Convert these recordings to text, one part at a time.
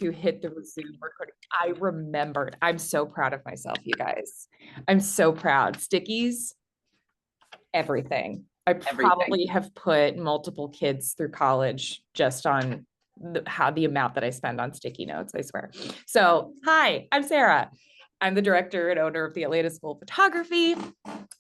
to hit the resume recording. I remembered. I'm so proud of myself, you guys. I'm so proud. Stickies, everything. I probably have put multiple kids through college just on the amount that I spend on sticky notes, I swear. So, hi, I'm Sarah. I'm the director and owner of the Atlanta School of Photography.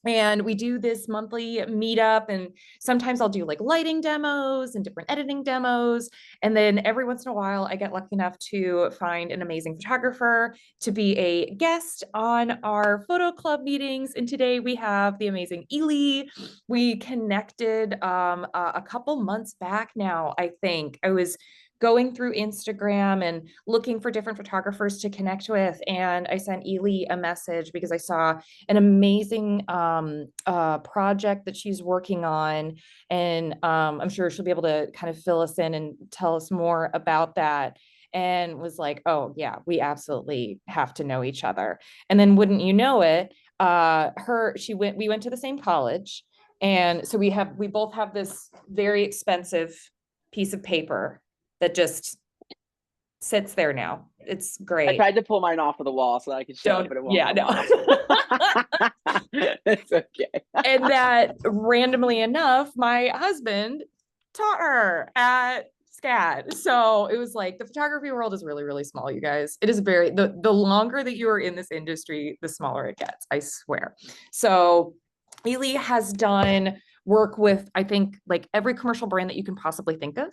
And we do this monthly meetup, and sometimes I'll do like lighting demos and different editing demos. And then every once in a while, I get lucky enough to find an amazing photographer to be a guest on our photo club meetings. And today we have the amazing Eley. We connected a couple months back now, I think. I was going through Instagram and looking for different photographers to connect with. And I sent Eley a message because I saw an amazing project that she's working on. And I'm sure she'll be able to kind of fill us in and tell us more about that. And was like, oh yeah, we absolutely have to know each other. And then wouldn't you know it, we went to the same college. And so we both have this very expensive piece of paper that just sits there now. It's great. I tried to pull mine off of the wall so that I could show it, but it won't. Yeah, no. It's okay. And that randomly enough, my husband taught her at SCAD. So it was like the photography world is really, really small, you guys. It is the longer that you are in this industry, the smaller it gets, I swear. So Eley has done work with, I think, like every commercial brand that you can possibly think of.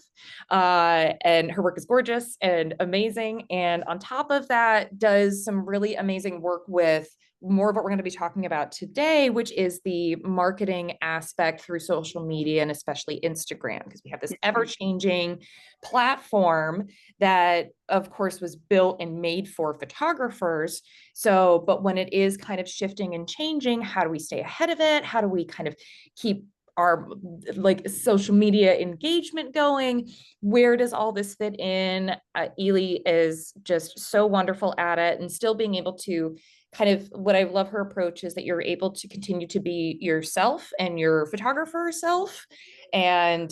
And her work is gorgeous and amazing. And on top of that, does some really amazing work with more of what we're going to be talking about today, which is the marketing aspect through social media and especially Instagram, because we have this ever-changing platform that, of course, was built and made for photographers. So, but when it is kind of shifting and changing, how do we stay ahead of it? How do we kind of keep our like social media engagement going? Where does all this fit in? Eley is just so wonderful at it, and still being able to kind of, what I love her approach is that you're able to continue to be yourself and your photographer self and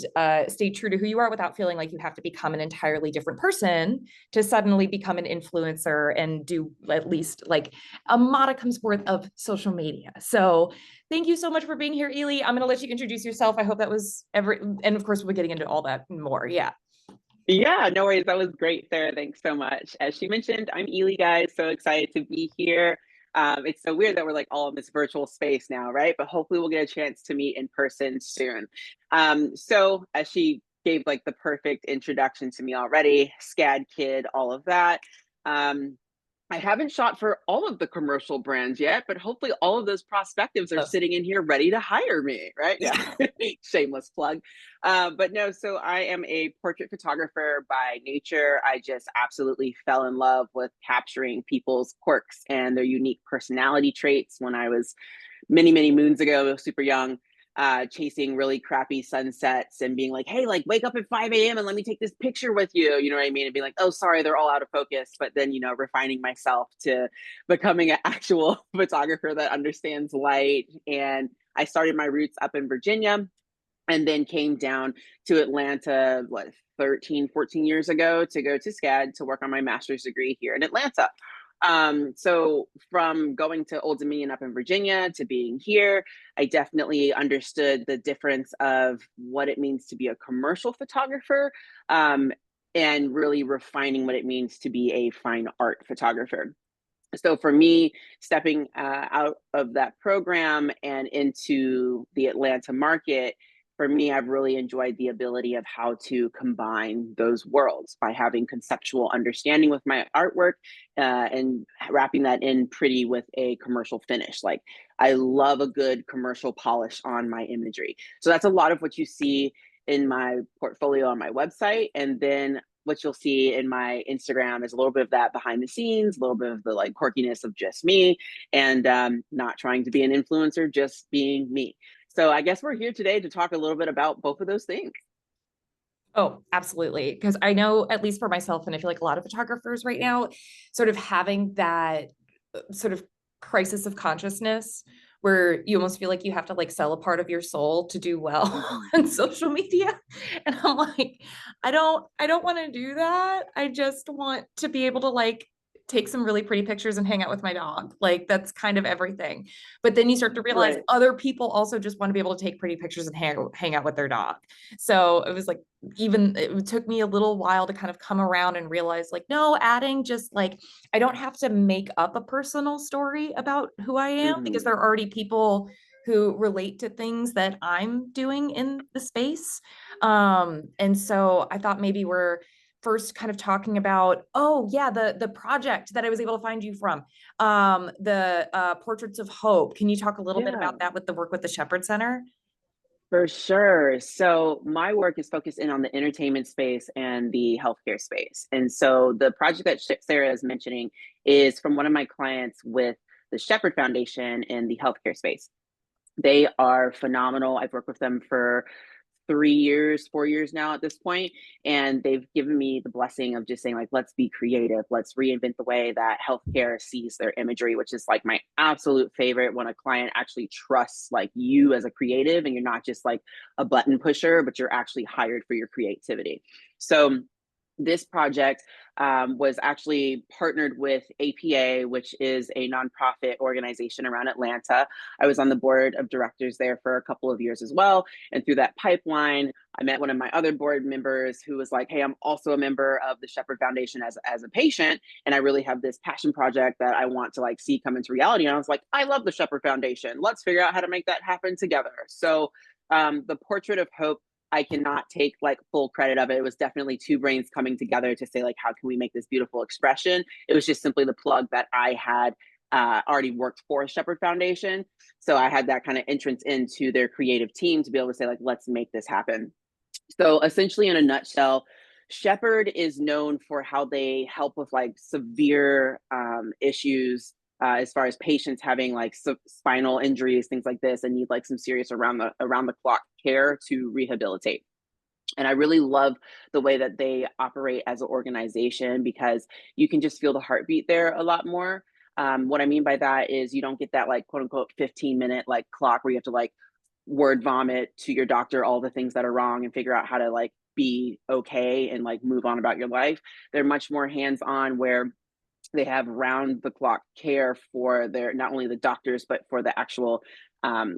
stay true to who you are without feeling like you have to become an entirely different person to suddenly become an influencer and do at least like a modicum's worth of social media. So thank you so much for being here, Eley. I'm going to let you introduce yourself. I hope that was and of course we're getting into all that more. Yeah. Yeah, no worries. That was great, Sarah. Thanks so much. As she mentioned, I'm Eley, guys. So excited to be here. It's so weird that we're like all in this virtual space now, right? But hopefully we'll get a chance to meet in person soon. So as she gave like the perfect introduction to me already, SCAD kid, all of that. I haven't shot for all of the commercial brands yet, but hopefully all of those prospectives are sitting in here ready to hire me, right? Yeah. Shameless plug. But no, so I am a portrait photographer by nature. I just absolutely fell in love with capturing people's quirks and their unique personality traits when I was many, many moons ago, super young. Chasing really crappy sunsets and being like, hey, like wake up at 5 a.m. and let me take this picture with you. You know what I mean? And be like, oh, sorry, they're all out of focus. But then, you know, refining myself to becoming an actual photographer that understands light. And I started my roots up in Virginia and then came down to Atlanta, 14 years ago to go to SCAD to work on my master's degree here in Atlanta. So from going to Old Dominion up in Virginia to being here, I definitely understood the difference of what it means to be a commercial photographer, and really refining what it means to be a fine art photographer. So for me, stepping out of that program and into the Atlanta market, for me, I've really enjoyed the ability of how to combine those worlds by having conceptual understanding with my artwork and wrapping that in pretty with a commercial finish. Like I love a good commercial polish on my imagery. So that's a lot of what you see in my portfolio on my website. And then what you'll see in my Instagram is a little bit of that behind the scenes, a little bit of the like quirkiness of just me, and not trying to be an influencer, just being me. So I guess we're here today to talk a little bit about both of those things. Oh, absolutely. Because I know, at least for myself, and I feel like a lot of photographers right now, sort of having that sort of crisis of consciousness where you almost feel like you have to like sell a part of your soul to do well Mhm. on social media. And I'm like, I don't want to do that. I just want to be able to like take some really pretty pictures and hang out with my dog. Like that's kind of everything. But then you start to realize Right. other people also just want to be able to take pretty pictures and hang out with their dog. So it was like, even it took me a little while to kind of come around and realize like, no, adding just like, I don't have to make up a personal story about who I am because Mhm. there are already people who relate to things that I'm doing in the space. And so I thought maybe we're first kind of talking about, oh yeah, the project that I was able to find you from, the Portraits of Hope. Can you talk a little bit Yeah. about that with the work with the Shepherd Center? For sure. So my work is focused in on the entertainment space and the healthcare space. And so the project that Sarah is mentioning is from one of my clients with the Shepherd Foundation in the healthcare space. They are phenomenal. I've worked with them for 3 years, 4 years now at this point, and they've given me the blessing of just saying like, let's be creative, let's reinvent the way that healthcare sees their imagery, which is like my absolute favorite when a client actually trusts like you as a creative and you're not just like a button pusher, but you're actually hired for your creativity. So this project was actually partnered with APA, which is a nonprofit organization around Atlanta. I was on the board of directors there for a couple of years as well. And through that pipeline, I met one of my other board members who was like, hey, I'm also a member of the Shepherd Foundation as a patient. And I really have this passion project that I want to like see come into reality. And I was like, I love the Shepherd Foundation. Let's figure out how to make that happen together. So the Portrait of Hope, I cannot take like full credit of it. It was definitely two brains coming together to say like, how can we make this beautiful expression? It was just simply the plug that I had already worked for Shepherd Foundation. So I had that kind of entrance into their creative team to be able to say like, let's make this happen. So essentially, in a nutshell, Shepherd is known for how they help with like severe issues as far as patients having like spinal injuries, things like this, and need like some serious around the clock care to rehabilitate. And I really love the way that they operate as an organization because you can just feel the heartbeat there a lot more. What I mean by that is you don't get that like quote unquote 15-minute like clock where you have to like word vomit to your doctor all the things that are wrong and figure out how to like be okay and like move on about your life. They're much more hands on where they have round the clock care for their not only the doctors but for the actual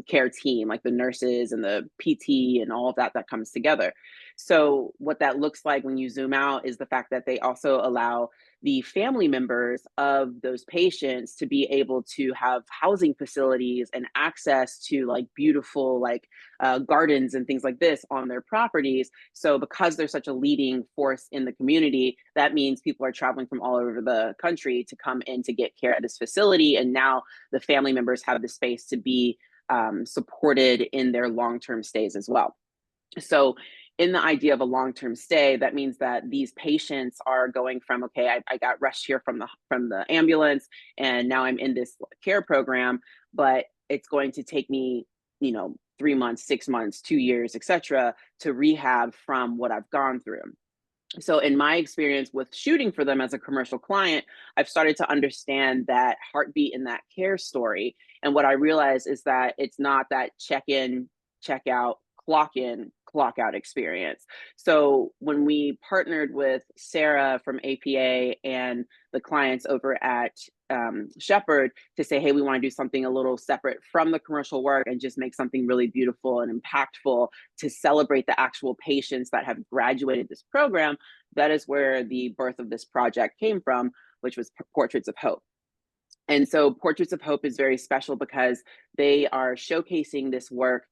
care team like the nurses and the PT and all of that that comes together. So what that looks like when you zoom out is the fact that they also allow the family members of those patients to be able to have housing facilities and access to like beautiful like gardens and things like this on their properties. So because they're such a leading force in the community, that means people are traveling from all over the country to come in to get care at this facility. And now the family members have the space to be supported in their long-term stays as well. So in the idea of a long-term stay, that means that these patients are going from, okay, I got rushed here from the ambulance and now I'm in this care program, but it's going to take me, 3 months, 6 months, 2 years, etc., to rehab from what I've gone through. So in my experience with shooting for them as a commercial client, I've started to understand that heartbeat in that care story. And what I realized is that it's not that check in, check out, clock in, clock out experience. So when we partnered with Sarah from APA and the clients over at Shepherd to say, hey, we want to do something a little separate from the commercial work and just make something really beautiful and impactful to celebrate the actual patients that have graduated this program, that is where the birth of this project came from, which was Portraits of Hope. And so Portraits of Hope is very special because they are showcasing this work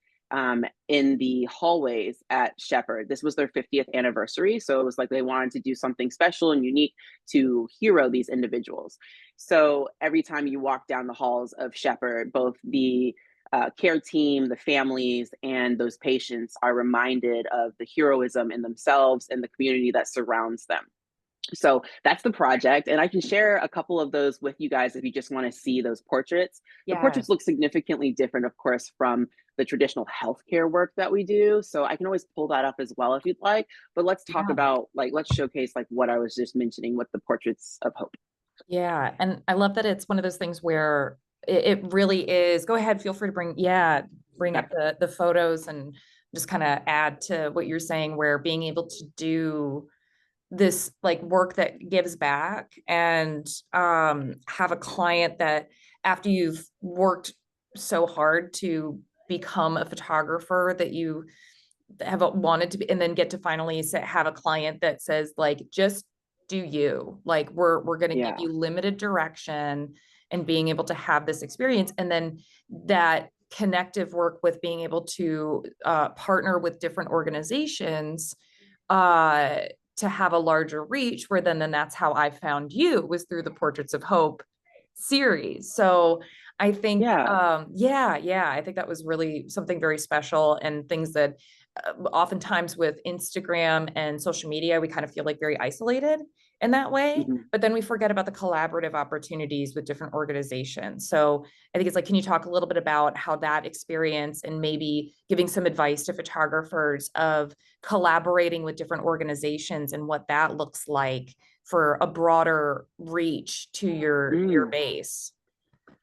in the hallways at Shepherd. This was their 50th anniversary. So it was like they wanted to do something special and unique to hero these individuals. So every time you walk down the halls of Shepherd, both the care team, the families, and those patients are reminded of the heroism in themselves and the community that surrounds them. So that's the project. And I can share a couple of those with you guys if you just want to see those portraits. The portraits Yes. look significantly different, of course, from the traditional healthcare work that we do. So I can always pull that up as well if you'd like. But let's talk Yeah. about, like, let's showcase like what I was just mentioning with the Portraits of Hope. Yeah. And I love that it's one of those things where it really is. Go ahead, feel free to bring Okay. up the photos and just kind of add to what you're saying, where being able to do this like work that gives back and have a client that after you've worked so hard to become a photographer that you have wanted to be, and then get to finally have a client that says like, just do you, like, we're going to give Yeah. you limited direction, and being able to have this experience, and then that connective work with being able to partner with different organizations uh to have a larger reach, where then that's how I found you, was through the Portraits of Hope series. So I think Yeah. yeah, I think that was really something very special, and things that oftentimes with Instagram and social media, we kind of feel like very isolated in that way. Mhm. But then we forget about the collaborative opportunities with different organizations. So I think it's like, can you talk a little bit about how that experience, and maybe giving some advice to photographers of collaborating with different organizations and what that looks like for a broader reach to your Mm, base?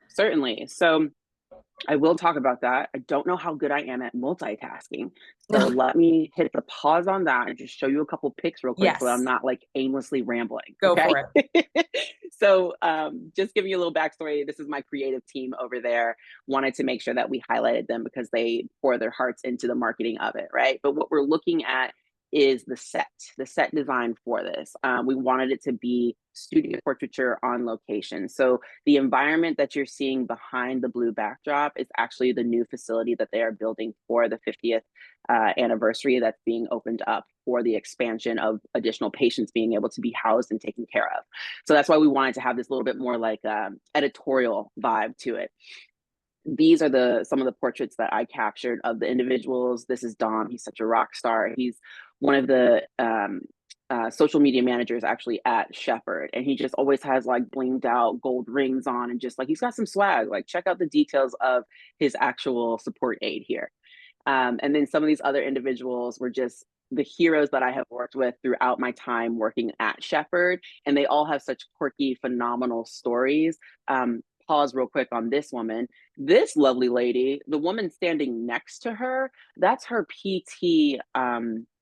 certainly. So I will talk about that. I don't know how good I am at multitasking. So let me hit the pause on that and just show you a couple pics real quick so I'm Yes, not like aimlessly rambling. go Okay. for it. So just giving you a little backstory. This is my creative team over there. Wanted to make sure that we highlighted them because they pour their hearts into the marketing of it. Right. But what we're looking at is the set design for this. We wanted it to be studio portraiture on location. So the environment that you're seeing behind the blue backdrop is actually the new facility that they are building for the 50th anniversary that's being opened up for the expansion of additional patients being able to be housed and taken care of. So that's why we wanted to have this little bit more like editorial vibe to it. These are the some of the portraits that I captured of the individuals. This is Dom. He's such a rock star. He's one of the social media managers actually at Shepherd, and he just always has like blinged out gold rings on, and just like he's got some swag. Like check out the details of his actual support aid here. And then some of these other individuals were just the heroes that I have worked with throughout my time working at Shepherd, and they all have such quirky, phenomenal stories. Pause real quick on this woman. This lovely lady, the woman standing next to her, that's her PT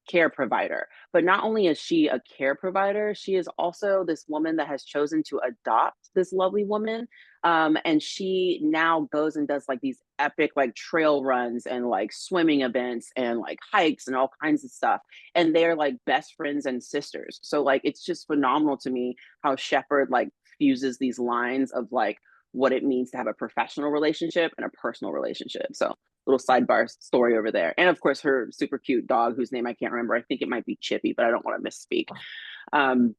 care provider. But not only is she a care provider, she is also this woman that has chosen to adopt this lovely woman. And she now goes and does like these epic like trail runs and like swimming events and like hikes and all kinds of stuff. And they're like best friends and sisters. So like it's just phenomenal to me how Shepherd like fuses these lines of like what it means to have a professional relationship and a personal relationship. So little sidebar story over there. And of course her super cute dog whose name I can't remember. I think it might be Chippy, but I don't want to misspeak. Um,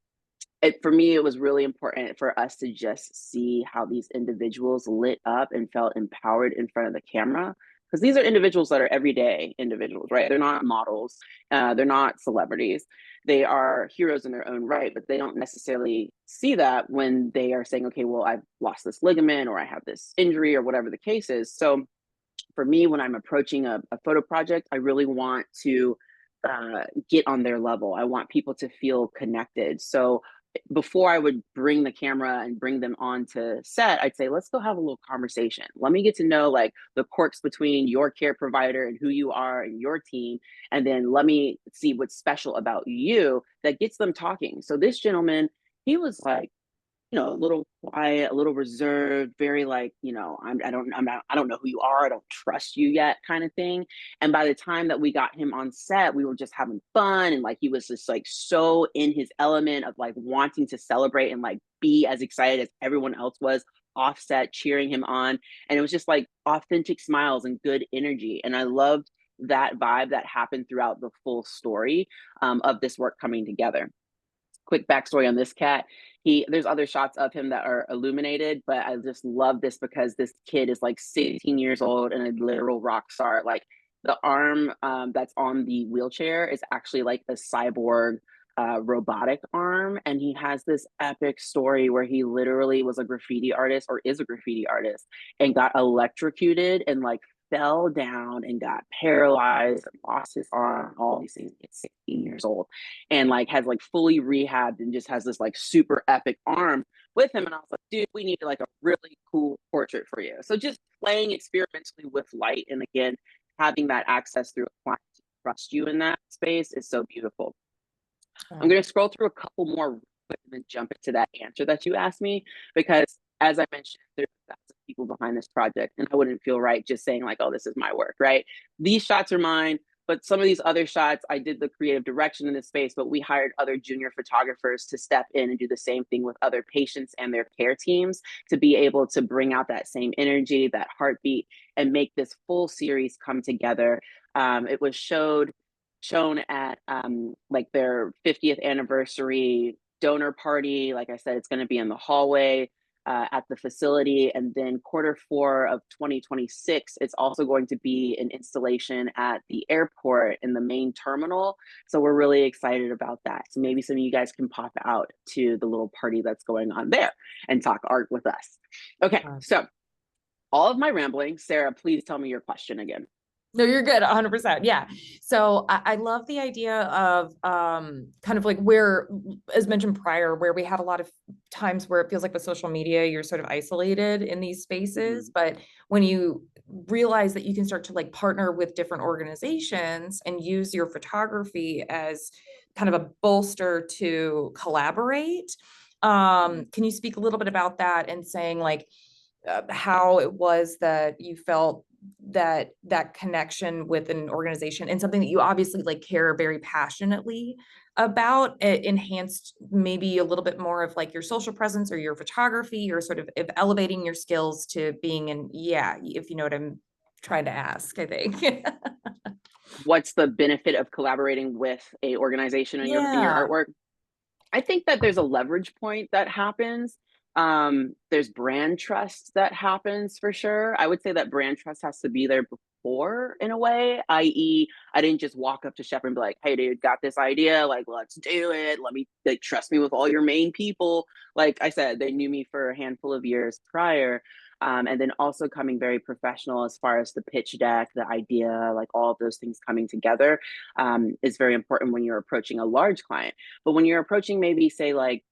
for me, it was really important for us to just see how these individuals lit up and felt empowered in front of the camera. Because these are individuals that are everyday individuals, right? They're not models, they're not celebrities. They are heroes in their own right, but they don't necessarily see that when they are saying, okay, well, I've lost this ligament or I have this injury or whatever the case is. So for me, when I'm approaching a photo project, I really want to get on their level. I want people to feel connected. So before I would bring the camera and bring them on to set, I'd say, let's go have a little conversation. Let me get to know like the quirks between your care provider and who you are and your team. And then let me see what's special about you that gets them talking. So this gentleman, he was like, a little quiet, a little reserved, very like, I don't know who you are. I don't trust you yet kind of thing. And by the time that we got him on set, we were just having fun. And like, he was just like so in his element of like wanting to celebrate and like be as excited as everyone else was offset, cheering him on. And it was just like authentic smiles and good energy. And I loved that vibe that happened throughout the full story of this work coming together. Quick backstory on this cat. There's other shots of him that are illuminated, but I just love this because this kid is like 16 years old and a literal rock star. Like the arm that's on the wheelchair is actually like a cyborg robotic arm, and he has this epic story where he literally was a graffiti artist or is a graffiti artist and got electrocuted and like fell down and got paralyzed and lost his arm, all these things at 16 years old, and like has like fully rehabbed and just has this like super epic arm. with him, and I was like, dude, we need like a really cool portrait for you. So just playing experimentally with light, and again, having that access through a client to trust you in that space is so beautiful. I'm Oh, going to scroll through a couple more and then jump into that answer that you asked me, because as I mentioned, there's thousands of people behind this project, and I wouldn't feel right just saying like, oh, this is my work, right? These shots are mine, but some of these other shots, I did the creative direction in this space, but we hired other junior photographers to step in and do the same thing with other patients and their care teams to be able to bring out that same energy, that heartbeat, and make this full series come together. It was shown at like their 50th anniversary donor party. Like I said, it's going to be in the hallway at the facility. And then Q4 of 2026, it's also going to be an installation at the airport in the main terminal. So we're really excited about that. So maybe some of you guys can pop out to the little party that's going on there and talk art with us. Okay, God. so all of my rambling, Sarah, please tell me your question again. No, you're good, 100%. Yeah. So I love the idea of kind of like where, as mentioned prior, where we have a lot of times where it feels like with social media, you're sort of isolated in these spaces. Mhm. But when you realize that you can start to like partner with different organizations and use your photography as kind of a bolster to collaborate, can you speak a little bit about that and saying like how it was that you felt that that connection with an organization and something that you obviously like care very passionately about it enhanced maybe a little bit more of like your social presence or your photography or sort of elevating your skills to being in, yeah, if you know what I'm trying to ask, I think. What's the benefit of collaborating with a organization in your Yeah. artwork? I think that there's a leverage point that happens. There's brand trust that happens for sure. I would say that brand trust has to be there before, in a way, i.e., I didn't just walk up to Shepard and be like, hey, dude, got this idea. Like, let's do it. Let me, like, trust me with all your main people. Like I said, they knew me for a handful of years prior. And then also coming very professional as far as the pitch deck, the idea, like all of those things coming together is very important when you're approaching a large client. But when you're approaching maybe say like,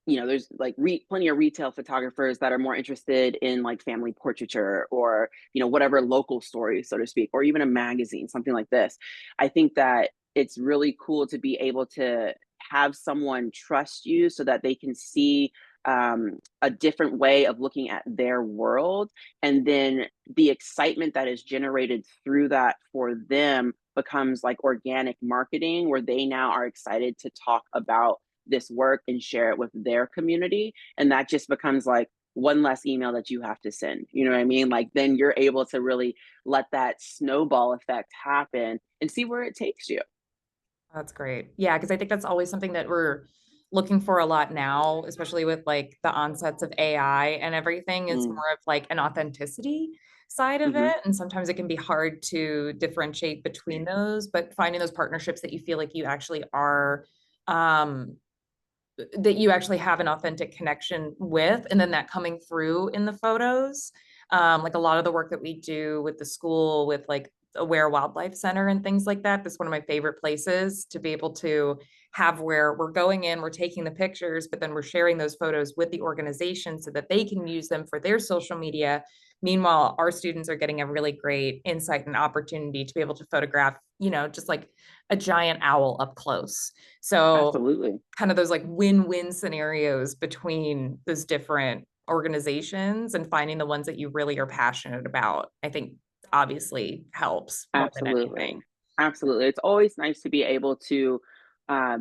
you know, there's like plenty of retail photographers that are more interested in like family portraiture or, you know, whatever local story, so to speak, or even a magazine, something like this. I think that it's really cool to be able to have someone trust you so that they can see a different way of looking at their world. And then the excitement that is generated through that for them becomes like organic marketing, where they now are excited to talk about this work and share it with their community. And that just becomes like one less email that you have to send. You know what I mean? Like then you're able to really let that snowball effect happen and see where it takes you. That's great. Yeah, because I think that's always something that we're looking for a lot now, especially with like the onsets of AI and everything, is Mm, more of like an authenticity side of hmm. it. And sometimes it can be hard to differentiate between those, but finding those partnerships that you feel like you actually are um that you actually have an authentic connection with, and then that coming through in the photos. Like a lot of the work that we do with the school, with like Aware Wildlife Center and things like that. That's one of my favorite places to be able to have where we're going in, we're taking the pictures, but then we're sharing those photos with the organization so that they can use them for their social media. Meanwhile, our students are getting a really great insight and opportunity to be able to photograph, you know, just like a giant owl up close. So Absolutely. kind of those like win-win scenarios between those different organizations and finding the ones that you really are passionate about, I think obviously helps more than Absolutely. anything. Absolutely. It's always nice to be able to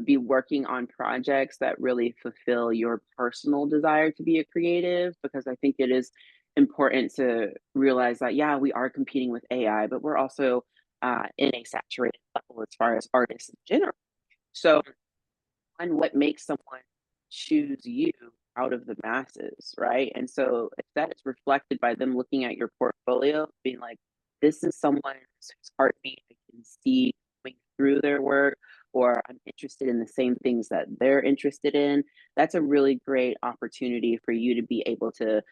be working on projects that really fulfill your personal desire to be a creative, because I think it is important to realize that, yeah, we are competing with AI, but we're also in a saturated level as far as artists in general. So, and what makes someone choose you out of the masses, right? And so if that is reflected by them looking at your portfolio, being like, this is someone whose heartbeat I can see going through their work, or I'm interested in the same things that they're interested in, that's a really great opportunity for you to be able to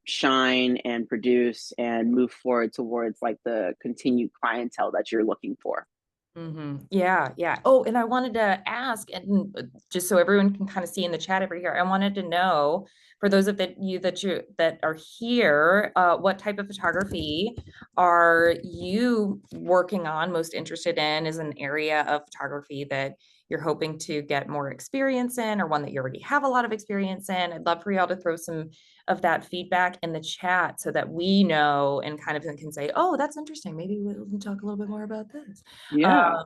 shine and produce and move forward towards like the continued clientele that you're looking for. Yeah, yeah. Oh, and I wanted to ask, and just so everyone can kind of see in the chat over here, I wanted to know for those of you that are here, what type of photography are you working on, most interested in? Is an area of photography that you're hoping to get more experience in, or one that you already have a lot of experience in? I'd love for y'all to throw some of that feedback in the chat so that we know and kind of can say, oh, that's interesting. Maybe we'll talk a little bit more about this. Yeah. Um,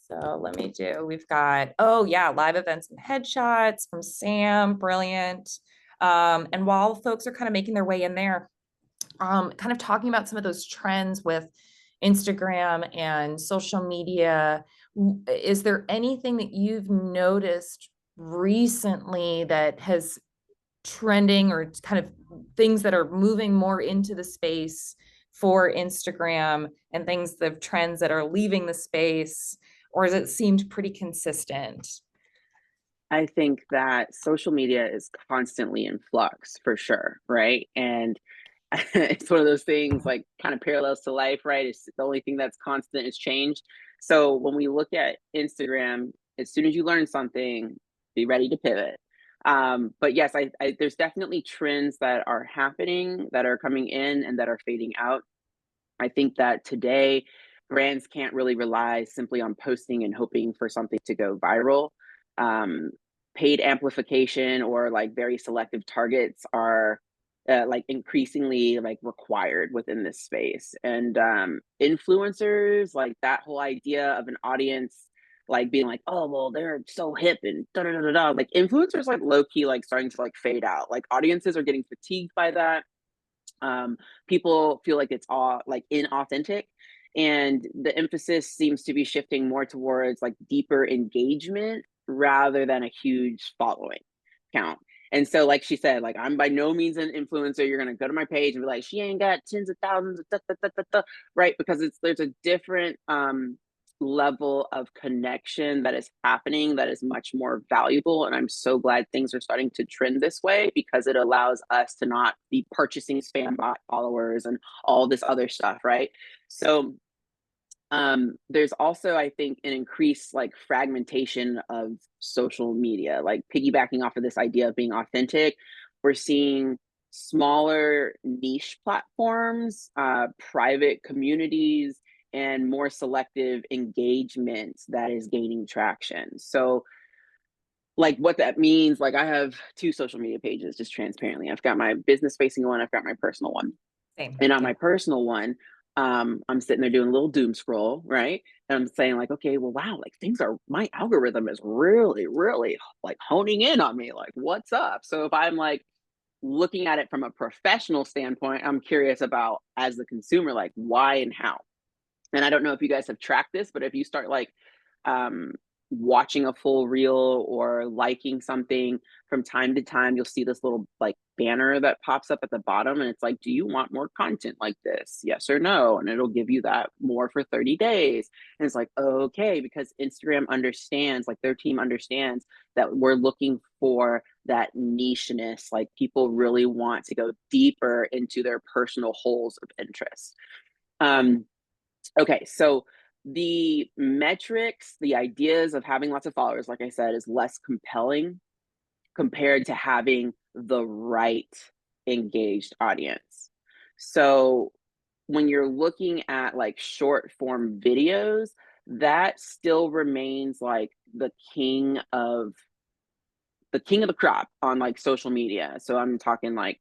so let me do, we've got, oh yeah, live events and headshots from Sam, brilliant. And while folks are kind of making their way in there, kind of talking about some of those trends with Instagram and social media, is there anything that you've noticed recently that has trending or kind of things that are moving more into the space for Instagram and things, the trends that are leaving the space, or has it seemed pretty consistent? I think that social media is constantly in flux for sure, right? And it's one of those things like kind of parallels to life, right? It's the only thing that's constant is change. So when we look at Instagram, as soon as you learn something, be ready to pivot. But yes, there's definitely trends that are happening, that are coming in, and that are fading out. I think that today brands can't really rely simply on posting and hoping for something to go viral. Um, Paid amplification or like very selective targets are like increasingly like required within this space. And influencers, like that whole idea of an audience like being like, oh well, they're so hip and da da da da da. Like influencers like low key like starting to like fade out. Like audiences are getting fatigued by that. People feel like it's all like inauthentic, and the emphasis seems to be shifting more towards like deeper engagement rather than a huge following count. And so like she said, like I'm by no means an influencer. You're gonna go to my page and be like, she ain't got tens of thousands of right, because it's there's a different level of connection that is happening that is much more valuable. And I'm so glad things are starting to trend this way, because it allows us to not be purchasing spam bot followers and all this other stuff, right? So there's also, I think, an increased like fragmentation of social media, like piggybacking off of this idea of being authentic. We're seeing smaller niche platforms, private communities, and more selective engagement that is gaining traction. So like what that means, like I have two social media pages, just transparently. I've got my business facing one, I've got my personal one. Same. And on Yeah. my personal one, I'm sitting there doing a little doom scroll, right? And I'm saying like, okay, well, wow, like things are, my algorithm is really, really like honing in on me. Like, what's up? So if I'm like looking at it from a professional standpoint, I'm curious about as the consumer, like why and how. And I don't know if you guys have tracked this, but if you start like um, watching a full reel or liking something from time to time, you'll see this little like banner that pops up at the bottom, and it's like, do you want more content like this? Yes or no? And it'll give you that more for 30 days. And it's like, okay, because Instagram understands, like their team understands that we're looking for that nicheness. Like people really want to go deeper into their personal holes of interest. Um, Okay, so the metrics, the ideas of having lots of followers, like I said, is less compelling compared to having the right engaged audience. So when you're looking at like short form videos, that still remains like the king of the crop on like social media. So I'm talking like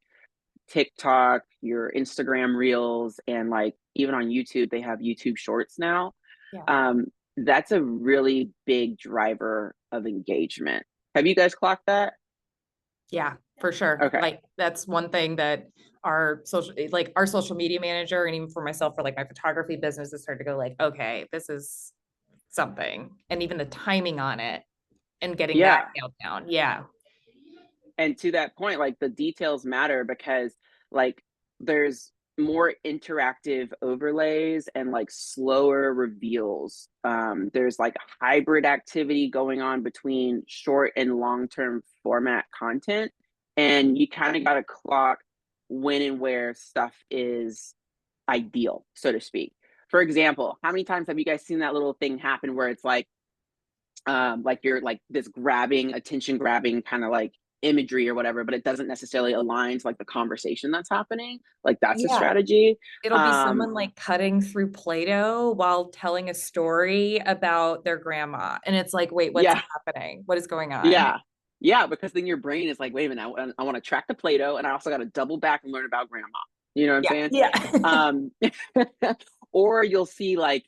TikTok, your Instagram reels, and like even on YouTube, they have YouTube shorts now. Yeah. Um, that's a really big driver of engagement. Have you guys clocked that? Yeah, for sure. Okay. Like that's one thing that our social media manager and even for myself for like my photography business has started to go like, okay, this is something. And even the timing on it and getting that Yeah. nailed down. Yeah. And to that point, like the details matter because like there's more interactive overlays and like slower reveals. There's like hybrid activity going on between short and long-term format content, and you kind of got to clock when and where stuff is ideal, so to speak. for example, how many times have you guys seen that little thing happen where it's like you're like this grabbing, attention grabbing kind of like imagery or whatever, but it doesn't necessarily align to like the conversation that's happening. Like that's a Yeah. strategy. It'll be Um, someone like cutting through Play-Doh while telling a story about their grandma. And it's like, wait, what's yeah, happening? What is going on? yeah, yeah, because then your brain is like, wait a minute, I want to track the Play-Doh and I also got to double back and learn about grandma. You know what I'm Yeah. saying? Yeah. Um, or you'll see like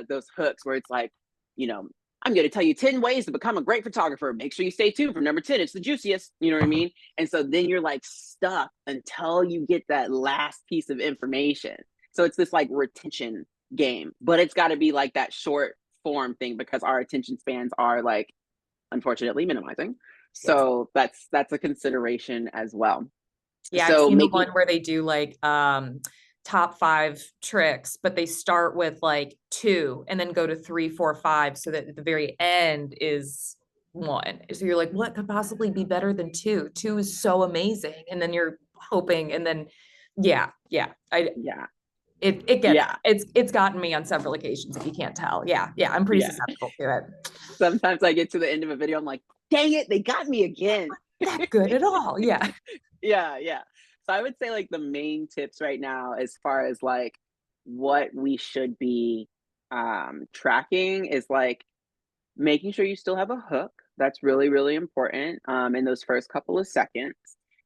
those hooks where it's like, you know, I'm going to tell you 10 ways to become a great photographer. Make sure you stay tuned for number 10. It's the juiciest. You know what I mean? And so then you're like stuck until you get that last piece of information. So it's this like retention game, but it's got to be like that short form thing because our attention spans are like unfortunately minimizing. Exactly. So that's a consideration as well. Yeah, I've So seen the making one where they do like top 5 tricks, but they start with like 2 and then go to 3, 4, 5 so that at the very end is 1. So you're like, what could possibly be better than 2? 2 is so amazing. And then you're hoping and then yeah, yeah. I yeah, it gets yeah, it's gotten me on several occasions if you can't tell. Yeah, yeah, I'm pretty yeah. susceptible to it. Sometimes I get to the end of a video, I'm like, dang it, they got me again. That good at all. Yeah. Yeah, yeah. So I would say like the main tips right now as far as like what we should be tracking is like making sure you still have a hook. That's really, really important in those first couple of seconds.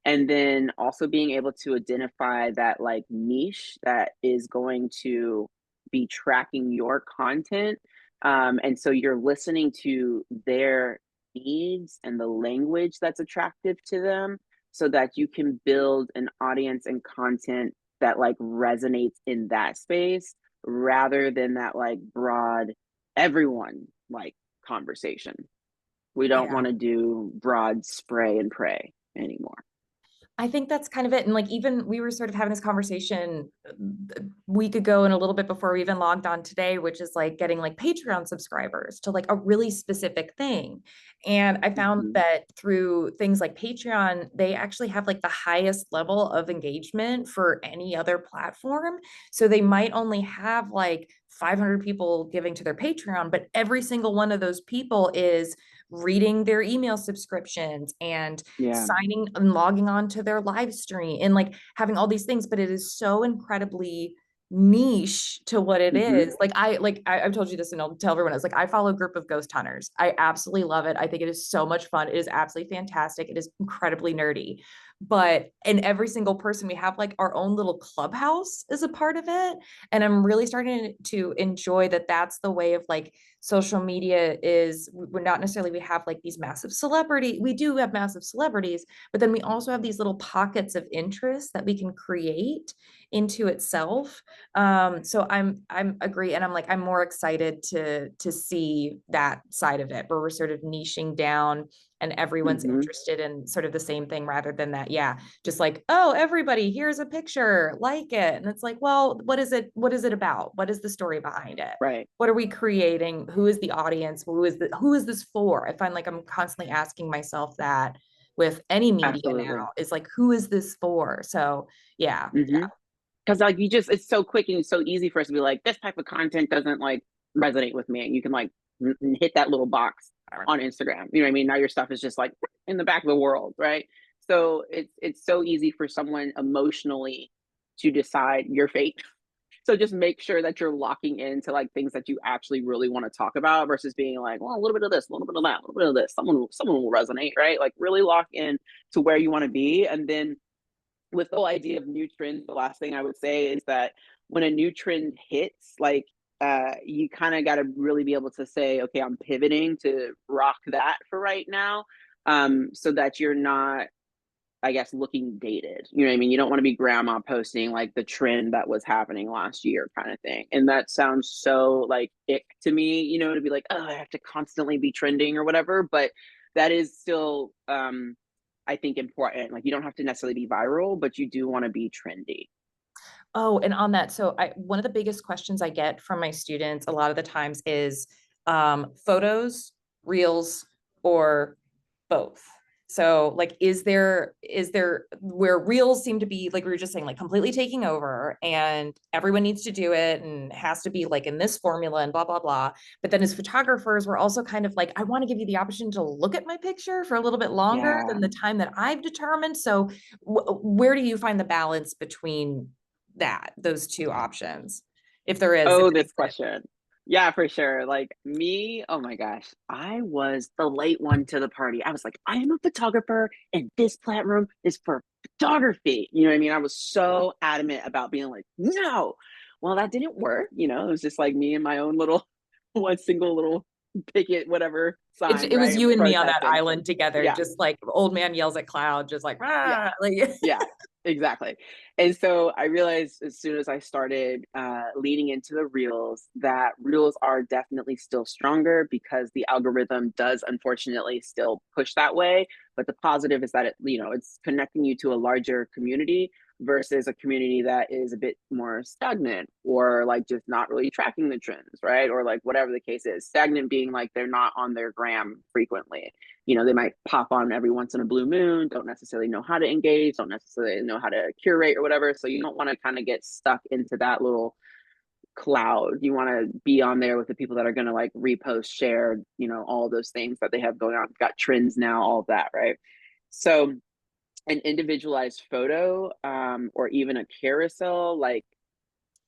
And then also being able to identify that like niche that is going to be tracking your content. And so you're listening to their needs and the language that's attractive to them so that you can build an audience and content that like resonates in that space rather than that like broad everyone like conversation. We don't Yeah. want to do broad spray and pray anymore. I think that's kind of it. And like, even we were sort of having this conversation a week ago and a little bit before we even logged on today, which is like getting like Patreon subscribers to like a really specific thing. And I found Mm-hmm. that through things like Patreon, they actually have like the highest level of engagement for any other platform. So they might only have like 500 people giving to their Patreon, but every single one of those people is reading their email subscriptions and Yeah. signing and logging on to their live stream and like having all these things, but it is so incredibly niche to what it Mm-hmm. is. I've told you this and I'll tell everyone else. Like I follow a group of ghost hunters. I absolutely love it. I think it is so much fun. It is absolutely fantastic. It is incredibly nerdy. But in every single person, we have like our own little clubhouse as a part of it. And I'm really starting to enjoy that that's the way of like social media is. We're not necessarily, we have like these massive celebrity, we do have massive celebrities, but then we also have these little pockets of interest that we can create into itself. So I'm agree, and I'm like I'm more excited to see that side of it where we're sort of niching down and everyone's Mm-hmm. interested in sort of the same thing rather than that, yeah, just like, oh, everybody, here's a picture, like it. And it's like, well, what is it about? What is the story behind it? Right. What are we creating? Who is the audience? Who is this for? I find like I'm constantly asking myself that with any media Absolutely. now, is like, who is this for? So yeah, Mm-hmm. Because like you just it's so quick and it's so easy for us to be like, this type of content doesn't like resonate with me. And you can like hit that little box on Instagram. You know what I mean? Now your stuff is just like in the back of the world, right? So it's so easy for someone emotionally to decide your fate. So just make sure that you're locking into like things that you actually really want to talk about versus being like, well, a little bit of this, a little bit of that, a little bit of this. Someone will resonate, right? Like really lock in to where you want to be. And then with the whole idea of new trends, the last thing I would say is that when a new trend hits, like you kind of got to really be able to say, okay, I'm pivoting to rock that for right now, so that you're not, I guess, looking dated. You know what I mean? You don't want to be grandma posting like the trend that was happening last year kind of thing. And that sounds so like ick to me, you know, to be like, oh, I have to constantly be trending or whatever. But that is still, I think, important. Like you don't have to necessarily be viral, but you do want to be trendy. oh, and on that, so I one of the biggest questions I get from my students a lot of the times is photos, reels, or both. So like, is there where reels seem to be, like we were just saying, like completely taking over and everyone needs to do it and has to be like in this formula and blah, blah, blah. But then as photographers, we're also kind of like, I want to give you the option to look at my picture for a little bit longer Yeah. than the time that I've determined. So where do you find the balance between those two options? If there is, if Oh, it this exists. question. Yeah, for sure. Like me, oh my gosh, I was the late one to the party. I was like, I am a photographer and this plant room is for photography. You know what I mean? I was so adamant about being like, no. Well, that didn't work. It was just like me and my own little one single little picket, whatever sign, It was right? you and me on that Protesting. island together, Yeah. just like old man yells at cloud, just like, Yeah. ah, like Yeah, exactly. And so I realized as soon as I started leaning into the reels that reels are definitely still stronger because the algorithm does unfortunately still push that way. But the positive is that it's connecting you to a larger community versus a community that is a bit more stagnant or like just not really tracking the trends, right? Or like whatever the case is. Stagnant being like they're not on their gram frequently. They might pop on every once in a blue moon, don't necessarily know how to engage, don't necessarily know how to curate or whatever. So you don't want to kind of get stuck into that little cloud. You want to be on there with the people that are going to like repost, share, all those things that they have going on. Got trends now, all of that, right? So an individualized photo or even a carousel, like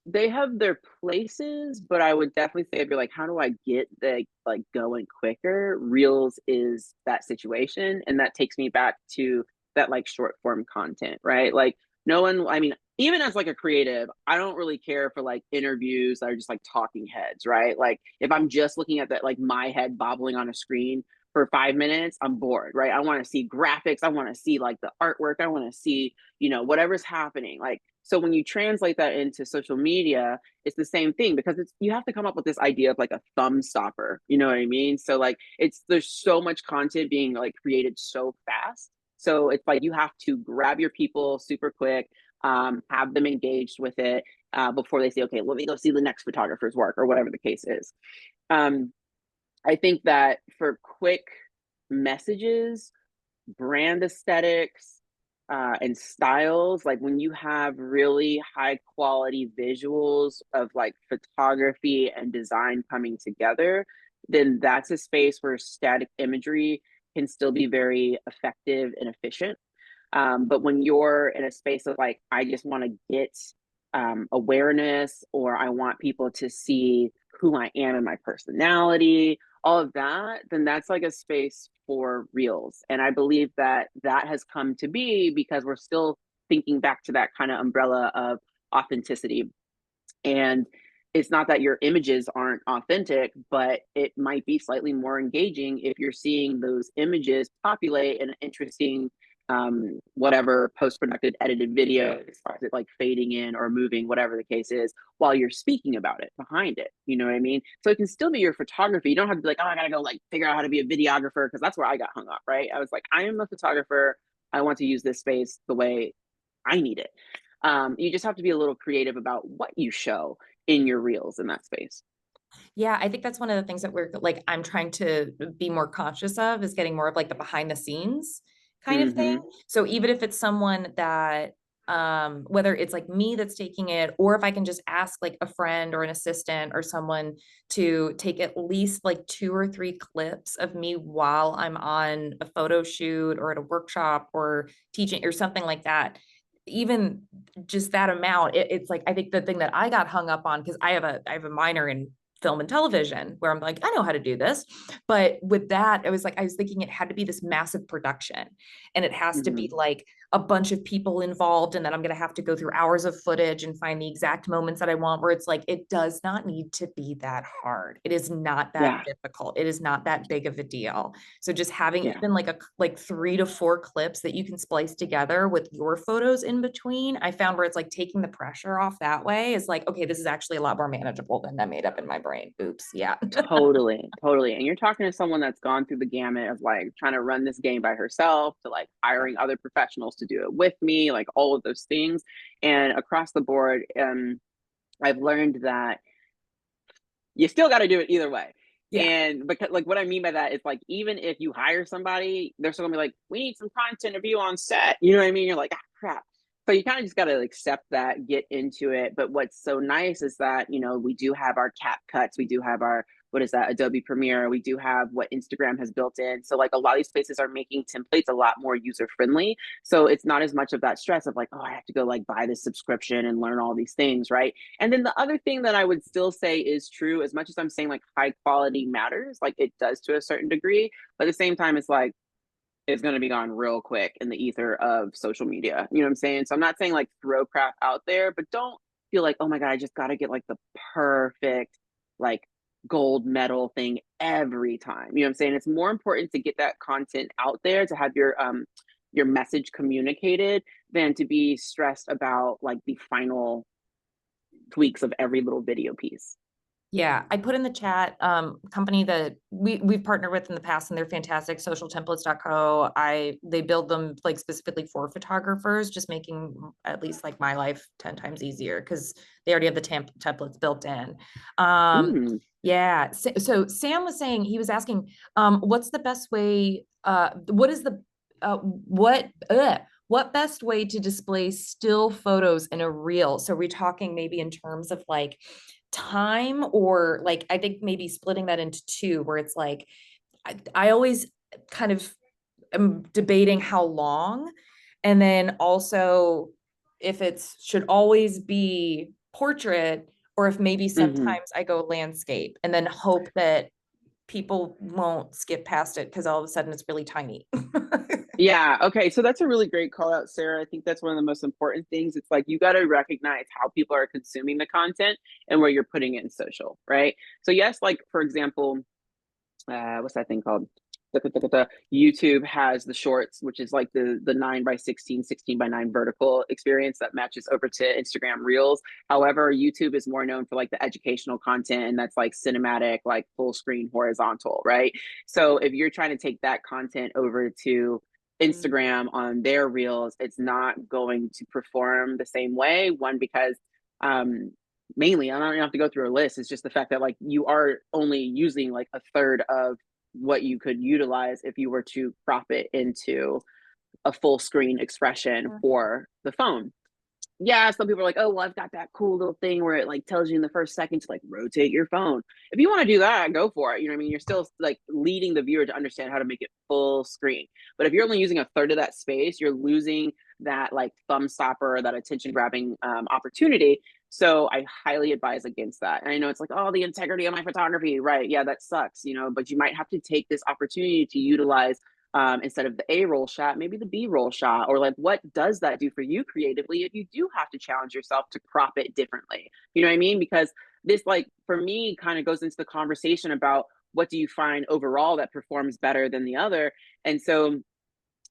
they have their places, but I would definitely say if you're like, how do I get the like going quicker? Reels is that situation. And that takes me back to that like short form content, right? Like no one, I mean, even as like a creative, I don't really care for like interviews that are just like talking heads, right? Like if I'm just looking at that, like my head bobbling on a screen for 5 minutes, I'm bored, right? I want to see graphics. I want to see like the artwork. I want to see, whatever's happening. Like, so when you translate that into social media, it's the same thing because you have to come up with this idea of like a thumb stopper. You know what I mean? So like there's so much content being like created so fast. So it's like you have to grab your people super quick, have them engaged with it before they say, okay, let me go see the next photographer's work or whatever the case is. Um, I think that for quick messages, brand aesthetics, and styles, like when you have really high quality visuals of like photography and design coming together, then that's a space where static imagery can still be very effective and efficient. But when you're in a space of like, I just want to get awareness, or I want people to see who I am and my personality, all of that, then that's like a space for reels. And I believe that that has come to be because we're still thinking back to that kind of umbrella of authenticity. And it's not that your images aren't authentic, but it might be slightly more engaging if you're seeing those images populate an interesting whatever post-produced edited video as far as it like fading in or moving, whatever the case is, while you're speaking about it behind it. You know what I mean? So it can still be your photography. You don't have to be like, oh, I gotta go like figure out how to be a videographer, because that's where I got hung up, right? I was like, I am a photographer. I want to use this space the way I need it. You just have to be a little creative about what you show in your reels in that space. Yeah, I think that's one of the things that we're like, I'm trying to be more conscious of is getting more of like the behind the scenes kind of thing. Mm-hmm. So even if it's someone that, whether it's like me that's taking it, or if I can just ask like a friend or an assistant or someone to take at least like 2 or 3 clips of me while I'm on a photo shoot or at a workshop or teaching or something like that. Even just that amount, it's like I think the thing that I got hung up on, because I have a minor in film and television where I'm like, I know how to do this. But with that, I was thinking it had to be this massive production and it has to Mm-hmm. be like a bunch of people involved. And then I'm going to have to go through hours of footage and find the exact moments that I want, where it's like, it does not need to be that hard. It is not that Yeah. difficult. It is not that big of a deal. So just having Yeah. even like 3 to 4 clips that you can splice together with your photos in between, I found where it's like taking the pressure off that way is like, okay, this is actually a lot more manageable than that made up in my brain. Oops. Yeah. Totally, totally. And you're talking to someone that's gone through the gamut of like trying to run this game by herself to like hiring other professionals to do it with me, like all of those things. And across the board, I've learned that you still got to do it either way. Yeah. And because like what I mean by that is like even if you hire somebody, they're still gonna be like, we need some content of you on set. You know what I mean? You're like, ah crap. So you kind of just gotta accept that, get into it. But what's so nice is that, you know, we do have our cap cuts, we do have our what is that, Adobe Premiere, we do have what Instagram has built in. So like a lot of these places are making templates a lot more user friendly. So it's not as much of that stress of like, oh, I have to go like buy this subscription and learn all these things, right? And then the other thing that I would still say is true, as much as I'm saying like high quality matters, like it does to a certain degree, but at the same time, it's like it's going to be gone real quick in the ether of social media. You know what I'm saying? So I'm not saying like throw crap out there, but don't feel like, oh my God, I just got to get like the perfect, like gold medal thing every time. You know what I'm saying? It's more important to get that content out there, to have your message communicated than to be stressed about like the final tweaks of every little video piece. Yeah, I put in the chat, company that we've partnered with in the past, and they're fantastic, socialtemplates.co. They build them like specifically for photographers, just making at least like my life 10 times easier because they already have the templates built in. Mm. Yeah. So Sam was saying, he was asking, what's the best way, what is the what best way to display still photos in a reel? So we're talking maybe in terms of like time, or like I think maybe splitting that into two, where it's like I always kind of am debating how long, and then also if it's should always be portrait, or if maybe Hmm. sometimes I go landscape and then hope that people won't skip past it because all of a sudden it's really tiny. Yeah. Okay. So that's a really great call out, Sarah. I think that's one of the most important things. It's like you got to recognize how people are consuming the content and where you're putting it in social, right? So, yes, like for example, what's that thing called? YouTube has the shorts, which is like the 9 by 16, 16 by 9 vertical experience that matches over to Instagram Reels. However, YouTube is more known for like the educational content, and that's like cinematic, like full screen horizontal, right? So if you're trying to take that content over to Instagram on their Reels, it's not going to perform the same way. One, because um mainly, I don't even have to go through a list. It's just the fact that like you are only using like a third of what you could utilize if you were to crop it into a full screen expression for the phone. Yeah, some people are like, oh, well, I've got that cool little thing where it like tells you in the first second to like rotate your phone. If you want to do that, go for it. You know what I mean? You're still like leading the viewer to understand how to make it full screen. But if you're only using a third of that space, you're losing that like thumb stopper, that attention grabbing opportunity. So I highly advise against that. And I know it's like, oh, the integrity of my photography, right? Yeah, that sucks, you know, but you might have to take this opportunity to utilize instead of the A roll shot, maybe the B roll shot, or like what does that do for you creatively if you do have to challenge yourself to crop it differently? You know what I mean? Because this, like, for me, kind of goes into the conversation about what do you find overall that performs better than the other. And so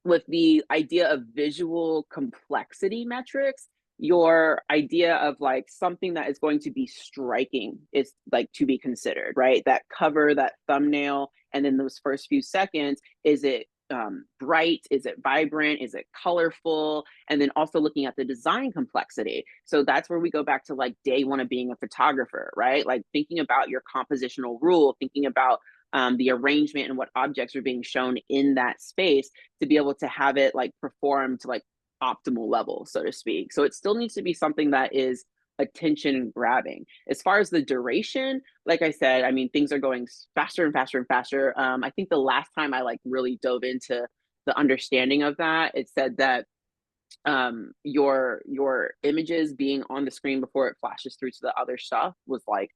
with the idea of visual complexity metrics, your idea of like something that is going to be striking is like to be considered, right? That cover, that thumbnail, and then those first few seconds, is it bright? Is it vibrant? Is it colorful? And then also looking at the design complexity. So that's where we go back to like day one of being a photographer, right? Like thinking about your compositional rule, thinking about the arrangement and what objects are being shown in that space to be able to have it like perform to like optimal level, so to speak. So it still needs to be something that is attention grabbing. As far as the duration, like I said, I mean, things are going faster and faster and faster. I think the last time I like really dove into the understanding of that, it said that your images being on the screen before it flashes through to the other stuff was like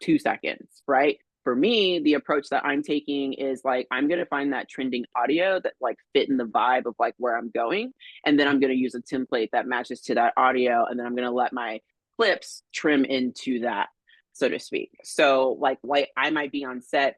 2 seconds, right? For me, the approach that I'm taking is like I'm gonna find that trending audio that like fit in the vibe of like where I'm going, and then I'm gonna use a template that matches to that audio, and then I'm gonna let my clips trim into that, so to speak. So like I might be on set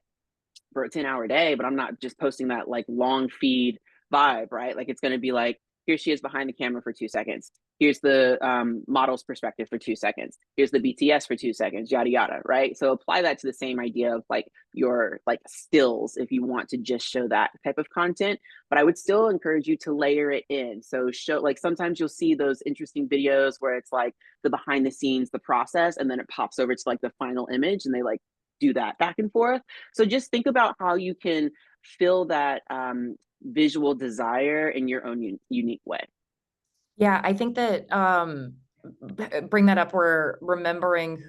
for a 10-hour day, but I'm not just posting that like long feed vibe, right? Like it's going to be like, here she is behind the camera for 2 seconds. Here's the model's perspective for 2 seconds. Here's the BTS for 2 seconds, yada, yada, right? So apply that to the same idea of like your like stills if you want to just show that type of content. But I would still encourage you to layer it in. So show like sometimes you'll see those interesting videos where it's like the behind the scenes, the process, and then it pops over to like the final image and they like do that back and forth. So just think about how you can fill that visual desire in your own unique way. Yeah, I think that bring that up, we're remembering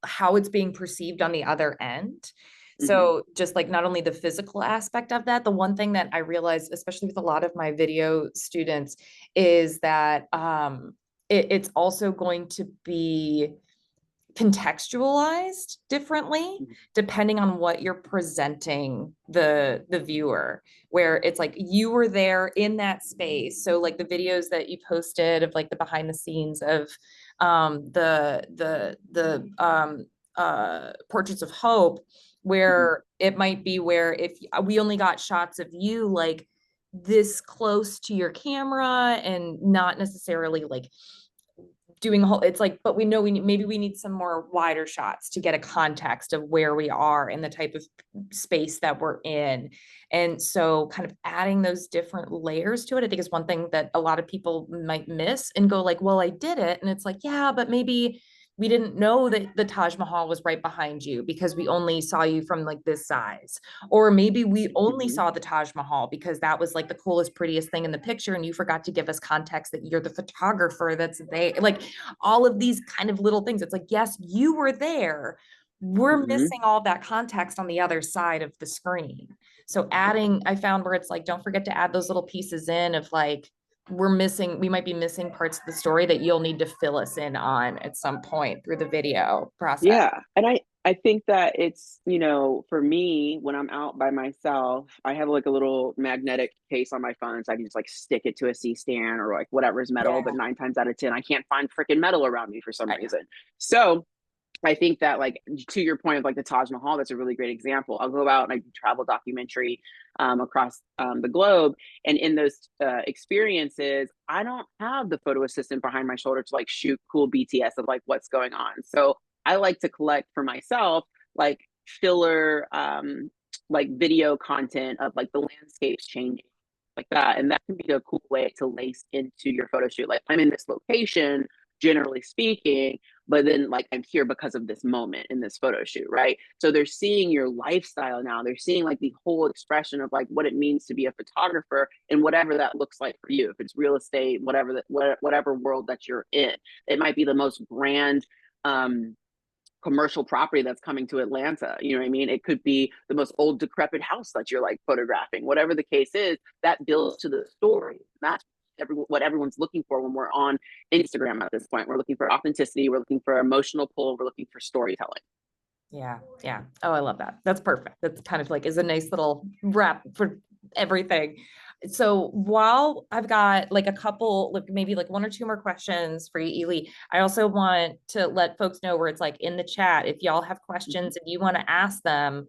how it's being perceived on the other end. Hmm. So just like not only the physical aspect of that, the one thing that I realized, especially with a lot of my video students, is that it's also going to be contextualized differently depending on what you're presenting the viewer, where it's like you were there in that space. So like the videos that you posted of like the behind the scenes of the portraits of hope, Hmm. where it might be where if we only got shots of you like this close to your camera and not necessarily like doing a whole, it's like, but we know maybe we need some more wider shots to get a context of where we are and the type of space that we're in. And so kind of adding those different layers to it, I think is one thing that a lot of people might miss and go like, well, I did it. And it's like, yeah, but maybe we didn't know that the Taj Mahal was right behind you because we only saw you from like this size. Or maybe we only Hmm. saw the Taj Mahal because that was like the coolest, prettiest thing in the picture. And you forgot to give us context that you're the photographer that's there. Like all of these kind of little things. It's like, yes, you were there. We're Hmm. missing all that context on the other side of the screen. So adding, I found where it's like, don't forget to add those little pieces in of like, we might be missing parts of the story that you'll need to fill us in on at some point through the video process. Yeah. And I think that it's, for me, when I'm out by myself, I have like a little magnetic case on my phone. So I can just like stick it to a C stand or like whatever's metal. But Yeah, 9 times out of 10, I can't find freaking metal around me for some I know. reason. So I think that, like, to your point of like the Taj Mahal, that's a really great example. I'll go out and I do travel documentary across the globe, and in those experiences, I don't have the photo assistant behind my shoulder to like shoot cool BTS of like what's going on. So I like to collect for myself like filler, like video content of like the landscapes changing, like that, and that can be a cool way to lace into your photo shoot. Like I'm in this location, generally speaking, but then like I'm here because of this moment in this photo shoot, right? So they're seeing your lifestyle now. They're seeing like the whole expression of like what it means to be a photographer and whatever that looks like for you. If it's real estate, whatever world that you're in, it might be the most grand commercial property that's coming to Atlanta. You know what I mean? It could be the most old decrepit house that you're like photographing. Whatever the case is, that builds to the story. That's what everyone's looking for when we're on Instagram at this point. We're looking for authenticity, we're looking for emotional pull, we're looking for storytelling. Yeah, yeah. Oh, I love that. That's perfect. That's kind of like is a nice little wrap for everything. So while I've got like a couple, like maybe like one or two more questions for you, Eley, I also want to let folks know where it's like in the chat, if y'all have questions and you want to ask them,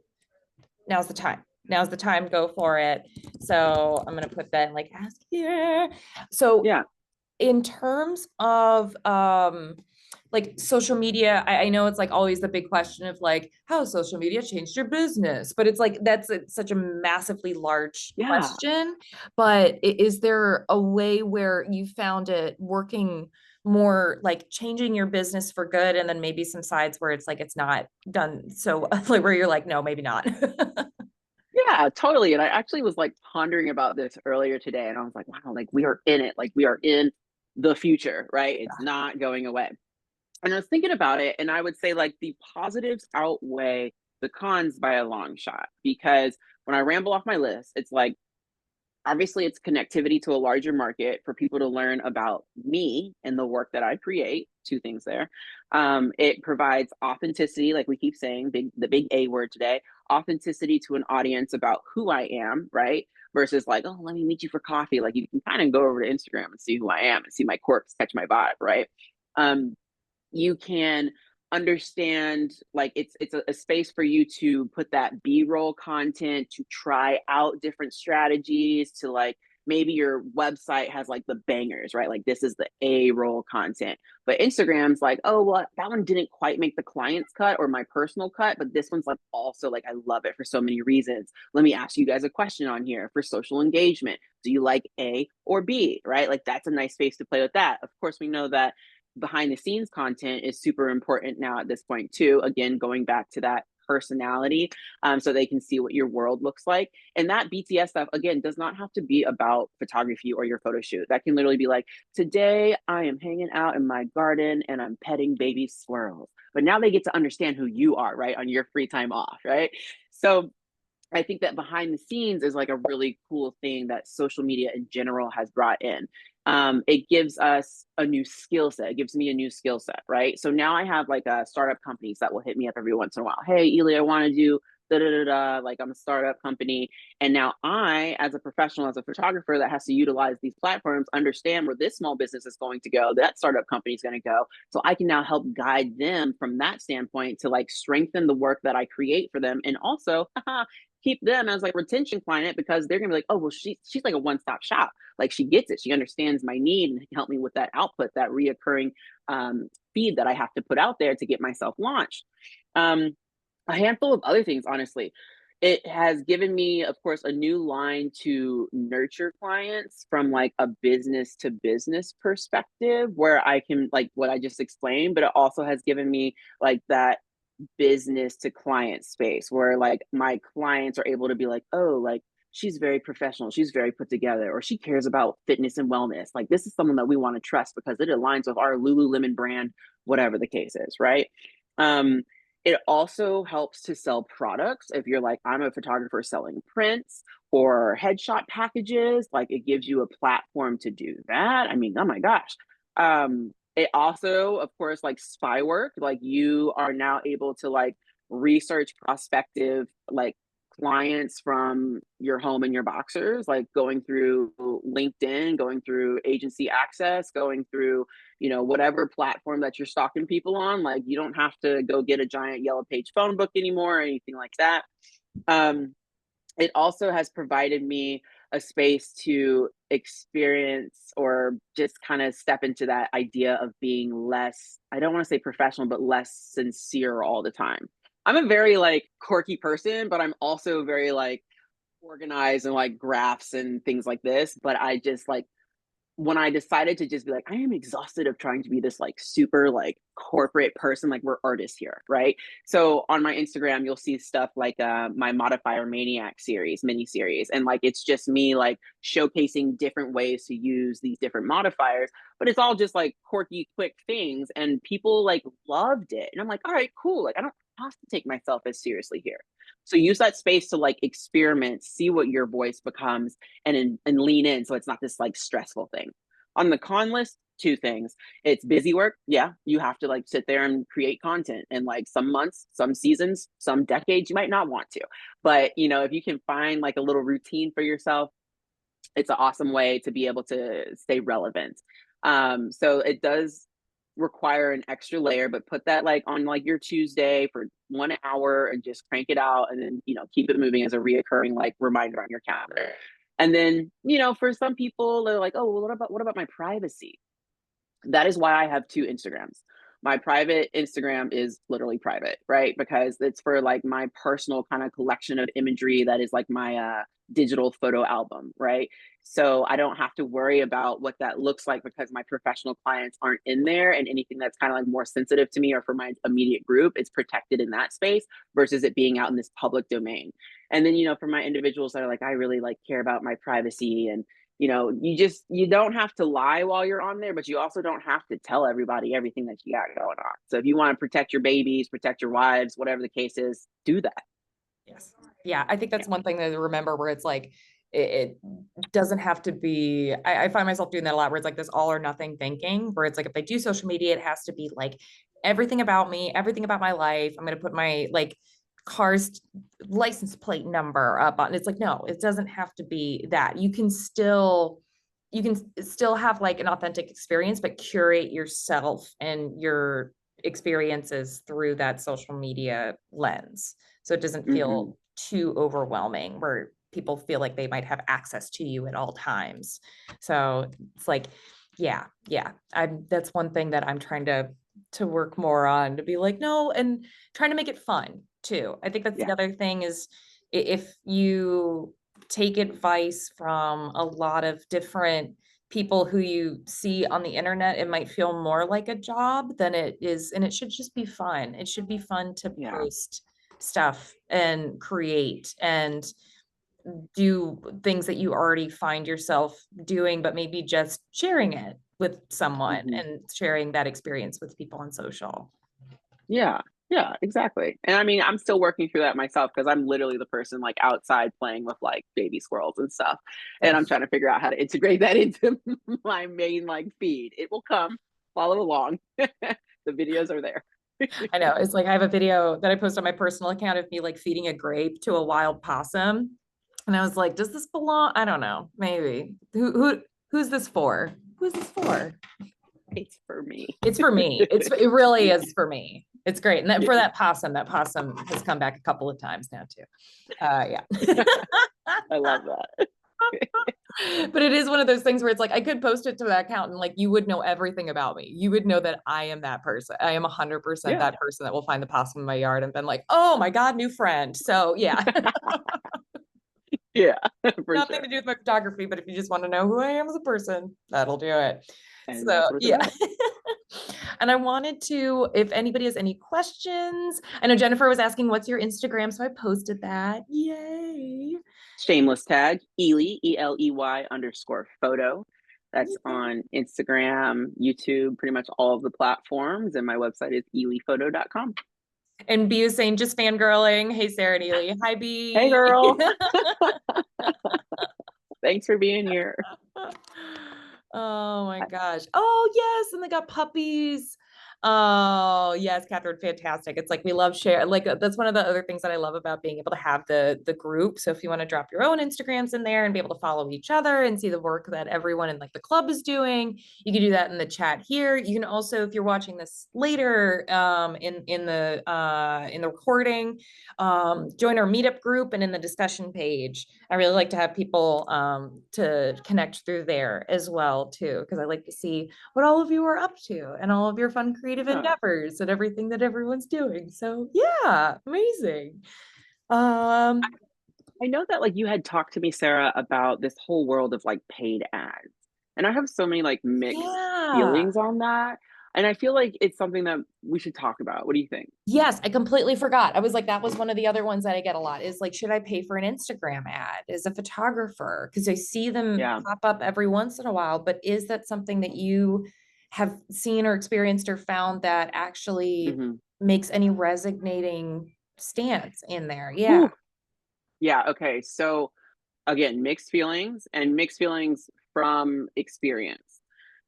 now's the time. Now's the time. Go for it. So I'm gonna put that in like ask here. So Yeah. in terms of like social media, I know it's like always the big question of like how social media changed your business, but it's like such a massively large Yeah. question. But is there a way where you found it working more like changing your business for good, and then maybe some sides where it's like it's not done so like where you're like no maybe not. Yeah, totally. And I actually was like pondering about this earlier today, and I was like, wow, like we are in it, like we are in the future, right? It's not going away. And I was thinking about it, and I would say like the positives outweigh the cons by a long shot. Because when I ramble off my list, it's like obviously it's connectivity to a larger market for people to learn about me and the work that I create. Two things there. It provides authenticity, like we keep saying, the big A word today, authenticity to an audience about who I am, right? Versus like, oh, let me meet you for coffee. Like you can kind of go over to Instagram and see who I am and see my quirks, catch my vibe, right? Um, you can understand like it's a space for you to put that b-roll content, to try out different strategies, to like maybe your website has like the bangers, right? Like this is the a roll content, but Instagram's like, oh well, that one didn't quite make the client's cut or my personal cut, but this one's like also like I love it for so many reasons. Let me ask you guys a question on here for social engagement. Do you like A or B, right? Like that's a nice space to play with that. Of course we know that behind the scenes content is super important now at this point too, again going back to that personality, so they can see what your world looks like. And that BTS stuff, again, does not have to be about photography or your photo shoot. That can literally be like, today I am hanging out in my garden and I'm petting baby squirrels. But now they get to understand who you are, right? On your free time off, right? So I think that behind the scenes is like a really cool thing that social media in general has brought in. It gives us a new skill set. It gives me a new skill set, right? So now I have like startup companies that will hit me up every once in a while. Hey, Eley, I want to do da da da da. Like I'm a startup company, and now I, as a professional, as a photographer that has to utilize these platforms, understand where this small business is going to go, that startup company is going to go. So I can now help guide them from that standpoint to like strengthen the work that I create for them, and also keep them as like retention client because they're gonna be like, oh well, she's like a one-stop shop. Like she gets it, she understands my need and can help me with that output, that reoccurring feed that I have to put out there to get myself launched. Um, a handful of other things, honestly. It has given me, of course, a new line to nurture clients from like a business to business perspective where I can like what I just explained, but it also has given me like that business to client space where like my clients are able to be like, oh, like she's very professional, she's very put together, or she cares about fitness and wellness. Like this is someone that we want to trust because it aligns with our Lululemon brand, whatever the case is, right? Um, it also helps to sell products. If you're like, I'm a photographer selling prints or headshot packages, like it gives you a platform to do that. I mean, oh my gosh. It also, of course, like spy work, like you are now able to like research prospective like clients from your home and your boxers, like going through LinkedIn, going through agency access, going through, whatever platform that you're stalking people on. Like you don't have to go get a giant yellow page phone book anymore or anything like that. Um, it also has provided me a space to experience or just kind of step into that idea of being less, I don't want to say professional, but less sincere all the time. I'm a very like quirky person, but I'm also very like organized and like graphs and things like this. But I just like when I decided to just be like, I am exhausted of trying to be this like super like corporate person, like we're artists here, right? So on my Instagram, you'll see stuff like my Modifier Maniac series, mini series, and like it's just me like showcasing different ways to use these different modifiers, but it's all just like quirky, quick things, and people like loved it, and I'm like, all right, cool, like I don't have to take myself as seriously here. So use that space to like experiment, see what your voice becomes, and lean in so it's not this like stressful thing. On the con list, two things. It's busy work. Yeah, you have to like sit there and create content. And like some months, some seasons, some decades, you might not want to. But if you can find like a little routine for yourself, it's an awesome way to be able to stay relevant. So it does require an extra layer, but put that like on like your Tuesday for 1 hour and just crank it out, and then keep it moving as a reoccurring like reminder on your calendar. And then for some people they're like, oh well, what about my privacy? That is why I have two Instagrams. My private Instagram is literally private, right? Because it's for like my personal kind of collection of imagery that is like my digital photo album, right? So I don't have to worry about what that looks like because my professional clients aren't in there, and anything that's kind of like more sensitive to me or for my immediate group, it's protected in that space versus it being out in this public domain. And then, for my individuals that are like, I really like care about my privacy, and you don't have to lie while you're on there, but you also don't have to tell everybody everything that you got going on. So if you want to protect your babies, protect your wives, whatever the case is, do that. Yes. Yeah, I think that's one thing to remember where it's like it doesn't have to be. I find myself doing that a lot where it's like this all or nothing thinking, where it's like if I do social media, it has to be like everything about me, everything about my life. I'm gonna put my like car's license plate number up on. It's like no, it doesn't have to be that. You can still have like an authentic experience, but curate yourself and your experiences through that social media lens. So it doesn't Mm-hmm. feel too overwhelming where people feel like they might have access to you at all times. So it's like, yeah. That's one thing that I'm trying to work more on, to be like, no, and trying to make it fun too. I think that's the Yeah. other thing is if you take advice from a lot of different people who you see on the internet, it might feel more like a job than it is, and it should just be fun. It should be fun to Yeah. post stuff and create and do things that you already find yourself doing, but maybe just sharing it with someone Mhm. and sharing that experience with people on social. Yeah. Yeah, exactly. And I mean, I'm still working through that myself because I'm literally the person like outside playing with like baby squirrels and stuff. And I'm trying to figure out how to integrate that into my main like feed. It will come, follow along. The videos are there. I know. It's like I have a video that I post on my personal account of me like feeding a grape to a wild possum. And I was like, does this belong? I don't know. Maybe. Who's this for? Who's this for? It's for me. It's for me. It really Yeah. is for me. It's great. And that for that possum has come back a couple of times now too. Yeah. I love that. But it is one of those things where it's like I could post it to that account and like you would know everything about me. You would know that I am that person. I am 100% Yeah. that person that will find the possum in my yard and been like, oh my God, new friend. So yeah, Yeah, for nothing sure. to do with my photography, but if you just want to know who I am as a person, that'll do it. And So that's what it's yeah. about. And I wanted to, if anybody has any questions, I know Jennifer was asking what's your Instagram, so I posted that. Yay. Shameless tag, Eley, ELEY underscore photo. That's Yay. on Instagram, YouTube, pretty much all of the platforms. And my website is eleyphoto.com. And B is saying just fangirling. Hey, Sarah and Eley. Hi, Hey, B. girl. Thanks for being here. Oh my gosh. Oh, yes. And they got puppies. Oh, yes, Catherine, fantastic. It's like we love share. Like that's one of the other things that I love about being able to have the group. So if you want to drop your own Instagrams in there and be able to follow each other and see the work that everyone in like the club is doing, you can do that in the chat here. You can also, if you're watching this later, in the recording, join our meetup group and in the discussion page. I really like to have people to connect through there as well too, because I like to see what all of you are up to and all of your fun creative Yeah. endeavors and everything that everyone's doing. So yeah, amazing. Um, I know that like you had talked to me, Sarah, about this whole world of like paid ads. And I have so many like mixed yeah. feelings on that. And I feel like it's something that we should talk about. What do you think? Yes, I completely forgot. I was like, that was one of the other ones that I get a lot is like, should I pay for an Instagram ad as a photographer? Because I see them Yeah. pop up every once in a while, but is that something that you have seen or experienced or found that actually Hmm. makes any resonating stance in there? Yeah. Whew. Yeah. Okay. So again, mixed feelings from experience.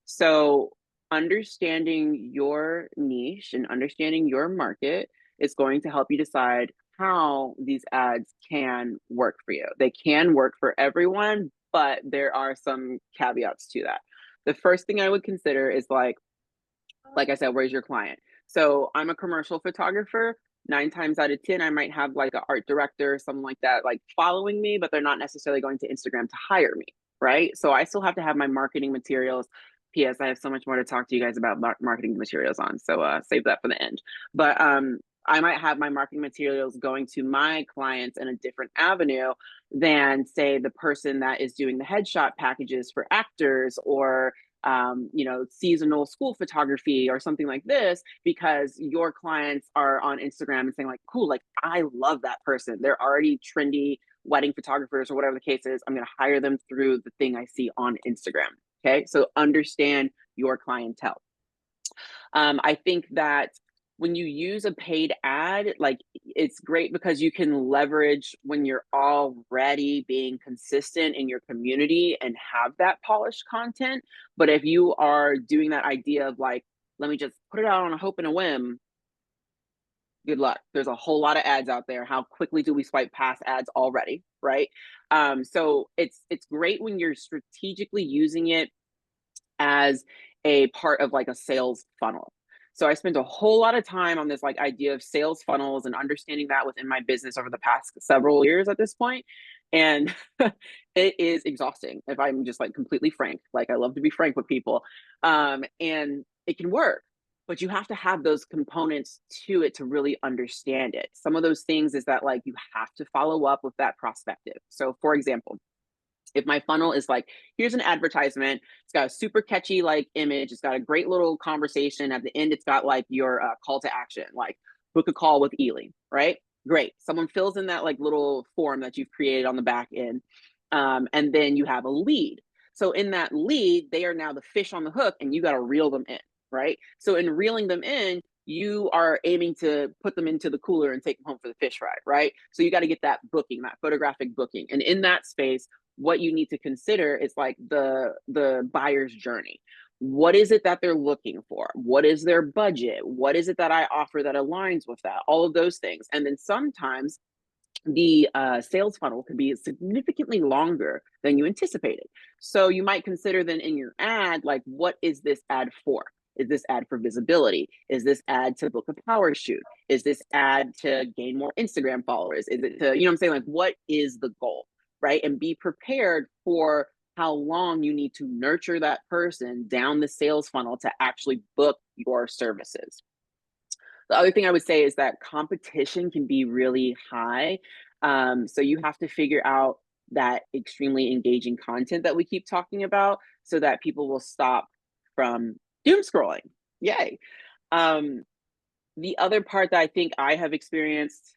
So, understanding your niche and understanding your market is going to help you decide how these ads can work for you. They can work for everyone, but there are some caveats to that. The first thing I would consider is like I said, where's your client? So I'm a commercial photographer. 9 times out of 10, I might have like an art director, something like that, like following me, but they're not necessarily going to Instagram to hire me, right? So I still have to have my marketing materials. P.S. I have so much more to talk to you guys about marketing materials on, so save that for the end. But I might have my marketing materials going to my clients in a different avenue than, say, the person that is doing the headshot packages for actors or seasonal school photography or something like this, because your clients are on Instagram and saying like, cool, like I love that person. They're already trendy wedding photographers or whatever the case is. I'm going to hire them through the thing I see on Instagram. Okay. So understand your clientele. I think that when you use a paid ad, like it's great because you can leverage when you're already being consistent in your community and have that polished content. But if you are doing that idea of like, let me just put it out on a hope and a whim, good luck. There's a whole lot of ads out there. How quickly do we swipe past ads already? Right. So it's great when you're strategically using it as a part of like a sales funnel. So I spent a whole lot of time on this like idea of sales funnels and understanding that within my business over the past several years at this point. And it is exhausting if I'm just like completely frank. Like I love to be frank with people. And it can work, but you have to have those components to it to really understand it. Some of those things is that like you have to follow up with that prospective. So for example, if my funnel is like, here's an advertisement, it's got a super catchy like image, it's got a great little conversation at the end, it's got like your call to action, like book a call with Eley, right? Great. Someone fills in that like little form that you've created on the back end. And then you have a lead. So in that lead, they are now the fish on the hook and you got to reel them in, right? So in reeling them in, you are aiming to put them into the cooler and take them home for the fish fry, right? So you got to get that booking, that photographic booking. And in that space, what you need to consider is like the buyer's journey. What is it that they're looking for? What is their budget? What is it that I offer that aligns with that? All of those things. And then sometimes the sales funnel could be significantly longer than you anticipated. So you might consider then in your ad, like, what is this ad for? Is this ad for visibility? Is this ad to book a power shoot? Is this ad to gain more Instagram followers? Is it to, you know what I'm saying? Like, what is the goal, right? And be prepared for how long you need to nurture that person down the sales funnel to actually book your services. The other thing I would say is that competition can be really high. So you have to figure out that extremely engaging content that we keep talking about so that people will stop from doom scrolling. Yay. Um, the other part that I think I have experienced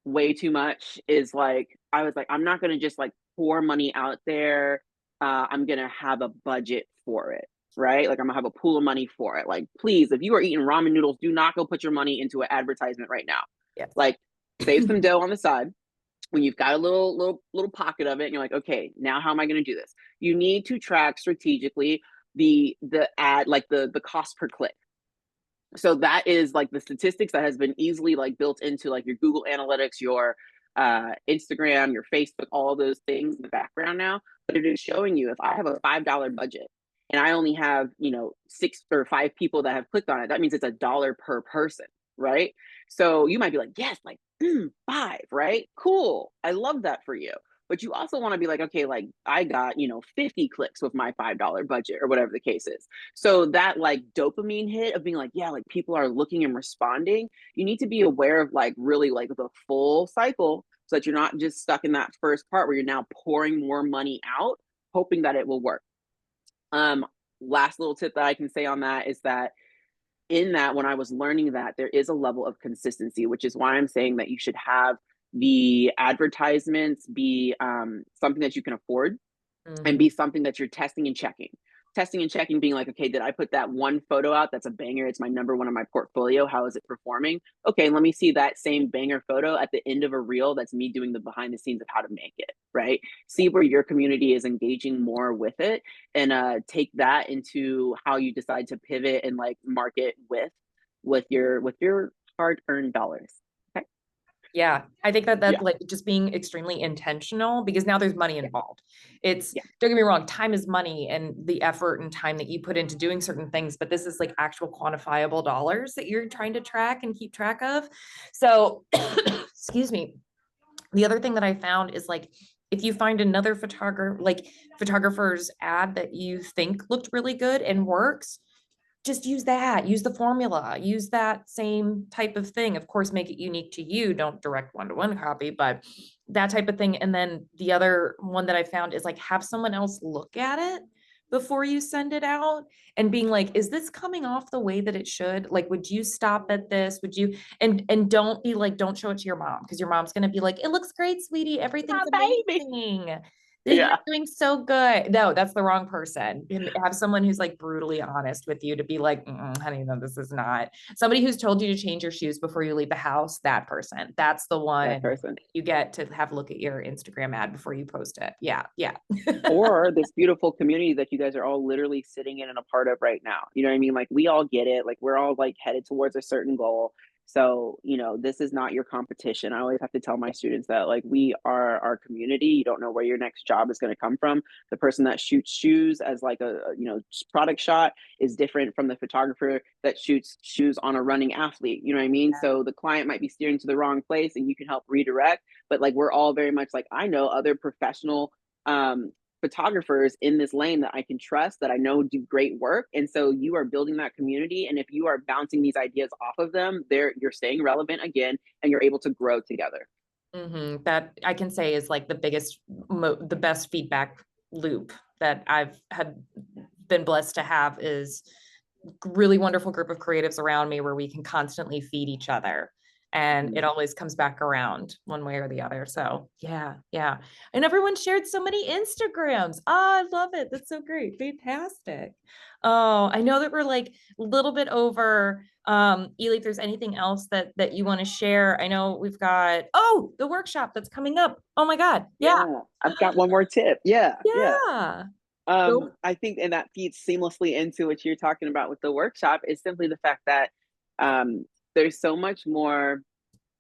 way too much is like, I was like, I'm not going to just like pour money out there. I'm going to have a budget for it, right? Like, I'm gonna have a pool of money for it. Like, please, if you are eating ramen noodles, do not go put your money into an advertisement right now. Yes. Like, save some dough on the side. When you've got a little pocket of it and you're like, okay, now how am I going to do this? You need to track strategically the ad, like the cost per click. So that is like the statistics that has been easily like built into like your Google Analytics, your Instagram, your Facebook, all those things in the background now. But it is showing you if I have a $5 budget and I only have, you know, 6 or 5 people that have clicked on it, that means it's $1 per person, right? So you might be like, yes, like 5, right? Cool. I love that for you. But you also want to be like, okay, like I got, you know, 50 clicks with my $5 budget or whatever the case is. So that like dopamine hit of being like, yeah, like people are looking and responding, you need to be aware of like really like the full cycle so that you're not just stuck in that first part where you're now pouring more money out, hoping that it will work. Um, Last little tip that I can say on that is that in that, when I was learning that, there is a level of consistency, which is why I'm saying that you should have the advertisements be something that you can afford and Mm-hmm. be something that you're testing and checking. Testing and checking, being like, okay, did I put that one photo out that's a banger? It's my number one on my portfolio. How is it performing? Okay, let me see that same banger photo at the end of a reel that's me doing the behind the scenes of how to make it, right? See where your community is engaging more with it and take that into how you decide to pivot and like market with your hard-earned dollars. Okay. Yeah, I think that Yeah. like just being extremely intentional because now there's money Yeah. involved. It's Yeah. don't get me wrong, time is money and the effort and time that you put into doing certain things, but this is like actual quantifiable dollars that you're trying to track and keep track of. So, excuse me. The other thing that I found is like if you find another photographer's ad that you think looked really good and works, just use that, use the formula, use that same type of thing. Of course, make it unique to you. Don't direct one-to-one copy, but that type of thing. And then the other one that I found is like have someone else look at it before you send it out and being like, is this coming off the way that it should? Like, would you stop at this? Would you and don't be like, don't show it to your mom because your mom's gonna be like, it looks great, sweetie. Everything's My baby. amazing. You're Yeah. doing so good. No, that's the wrong person. Have someone who's like brutally honest with you to be like, honey, no, this is not. Somebody who's told you to change your shoes before you leave the house, that person. That's the That one person. you get to have a look at your Instagram ad before you post it. Yeah, yeah. Or this beautiful community that you guys are all literally sitting in and a part of right now. You know what I mean? Like, we all get it. Like, we're all like headed towards a certain goal. So, you know, this is not your competition. I always have to tell my students that like we are our community. You don't know where your next job is going to come from. The person that shoots shoes as like a product shot is different from the photographer that shoots shoes on a running athlete. You know what I mean? So the client might be steering to the wrong place and you can help redirect. But like, we're all very much like, I know other professional um photographers in this lane that I can trust, that I know do great work. And so you are building that community. And if you are bouncing these ideas off of them, you're staying relevant again and you're able to grow together. That I can say is like the the best feedback loop that I've had been blessed to have is really wonderful group of creatives around me where we can constantly feed each other and it always comes back around one way or the other. So yeah, yeah. And everyone shared so many Instagrams. Oh, I love it. That's so great. Fantastic. Oh, I know that we're like a little bit over. Eley, if there's anything else that you want to share, I know we've got, oh, the workshop that's coming up. Oh my God. Yeah. Yeah, I've got one more tip. Yeah, yeah. Yeah. Go. I think, and that feeds seamlessly into what you're talking about with the workshop, is simply the fact that um, there's so much more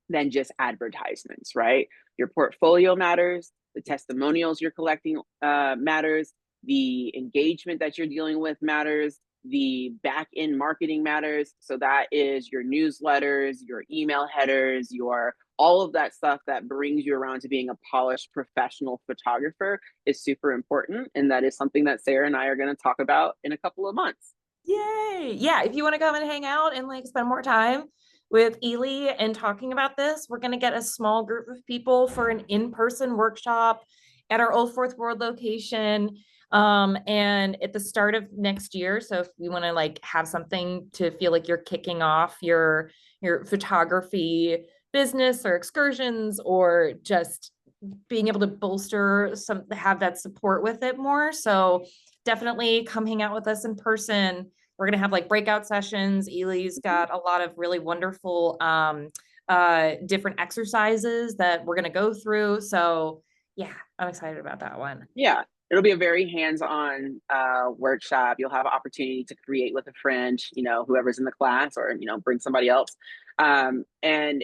than just advertisements, right? Your portfolio matters, the testimonials you're collecting matters, the engagement that you're dealing with matters, the back end marketing matters. So that is your newsletters, your email headers, your all of that stuff that brings you around to being a polished professional photographer is super important. And that is something that Sarah and I are going to talk about in a couple of months. Yay. Yeah. If you want to come and hang out and like spend more time with Eley and talking about this, we're going to get a small group of people for an in-person workshop at our Old Fourth Ward location. And at the start of next year. So if you want to like have something to feel like you're kicking off your photography business or excursions, or just being able to bolster have that support with it more. So definitely come hang out with us in person. We're gonna have like breakout sessions. Eley's got a lot of really wonderful different exercises that we're gonna go through. So yeah, I'm excited about that one. Yeah, it'll be a very hands-on workshop. You'll have opportunity to create with a friend, whoever's in the class, or bring somebody else. And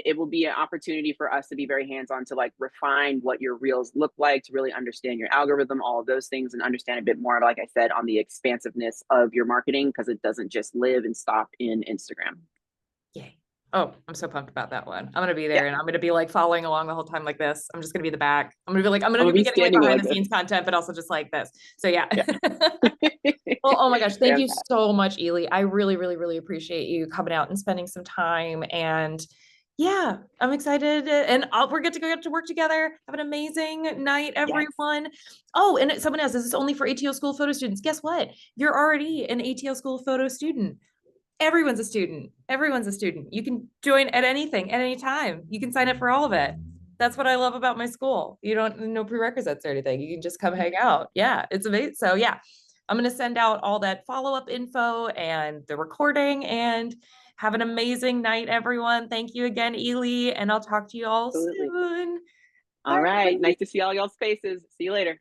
it will be an opportunity for us to be very hands-on, to like refine what your reels look like, to really understand your algorithm, all of those things, and understand a bit more, like I said, on the expansiveness of your marketing, because it doesn't just live and stop in Instagram. Yay. Oh, I'm so pumped about that one. I'm gonna be Yeah, there and I'm gonna be like following along the whole time like this. I'm just gonna be the back. I'm I'm gonna gonna be be getting like standing behind like the this. scenes content, but also just like this. So yeah. Yeah. Well, oh my gosh, thank you Fantastic. so much, Eley. I really, really, really appreciate you coming out and spending some time. And yeah, I'm excited. And we're get to go to work together. Have an amazing night, Yes. everyone. Oh, and someone else, this is only for ATO School photo students. Guess what? You're already an ATO School photo student. Everyone's a student. Everyone's a student. You can join at anything, at any time. You can sign up for all of it. That's what I love about my school. You don't no prerequisites or anything. You can just come hang out. Yeah, it's amazing. So yeah, I'm gonna send out all that follow-up info and the recording, and have an amazing night, everyone. Thank you again, Eley, and I'll talk to you all Absolutely. soon. All right. Bye. Nice to see all y'all's faces. See you later.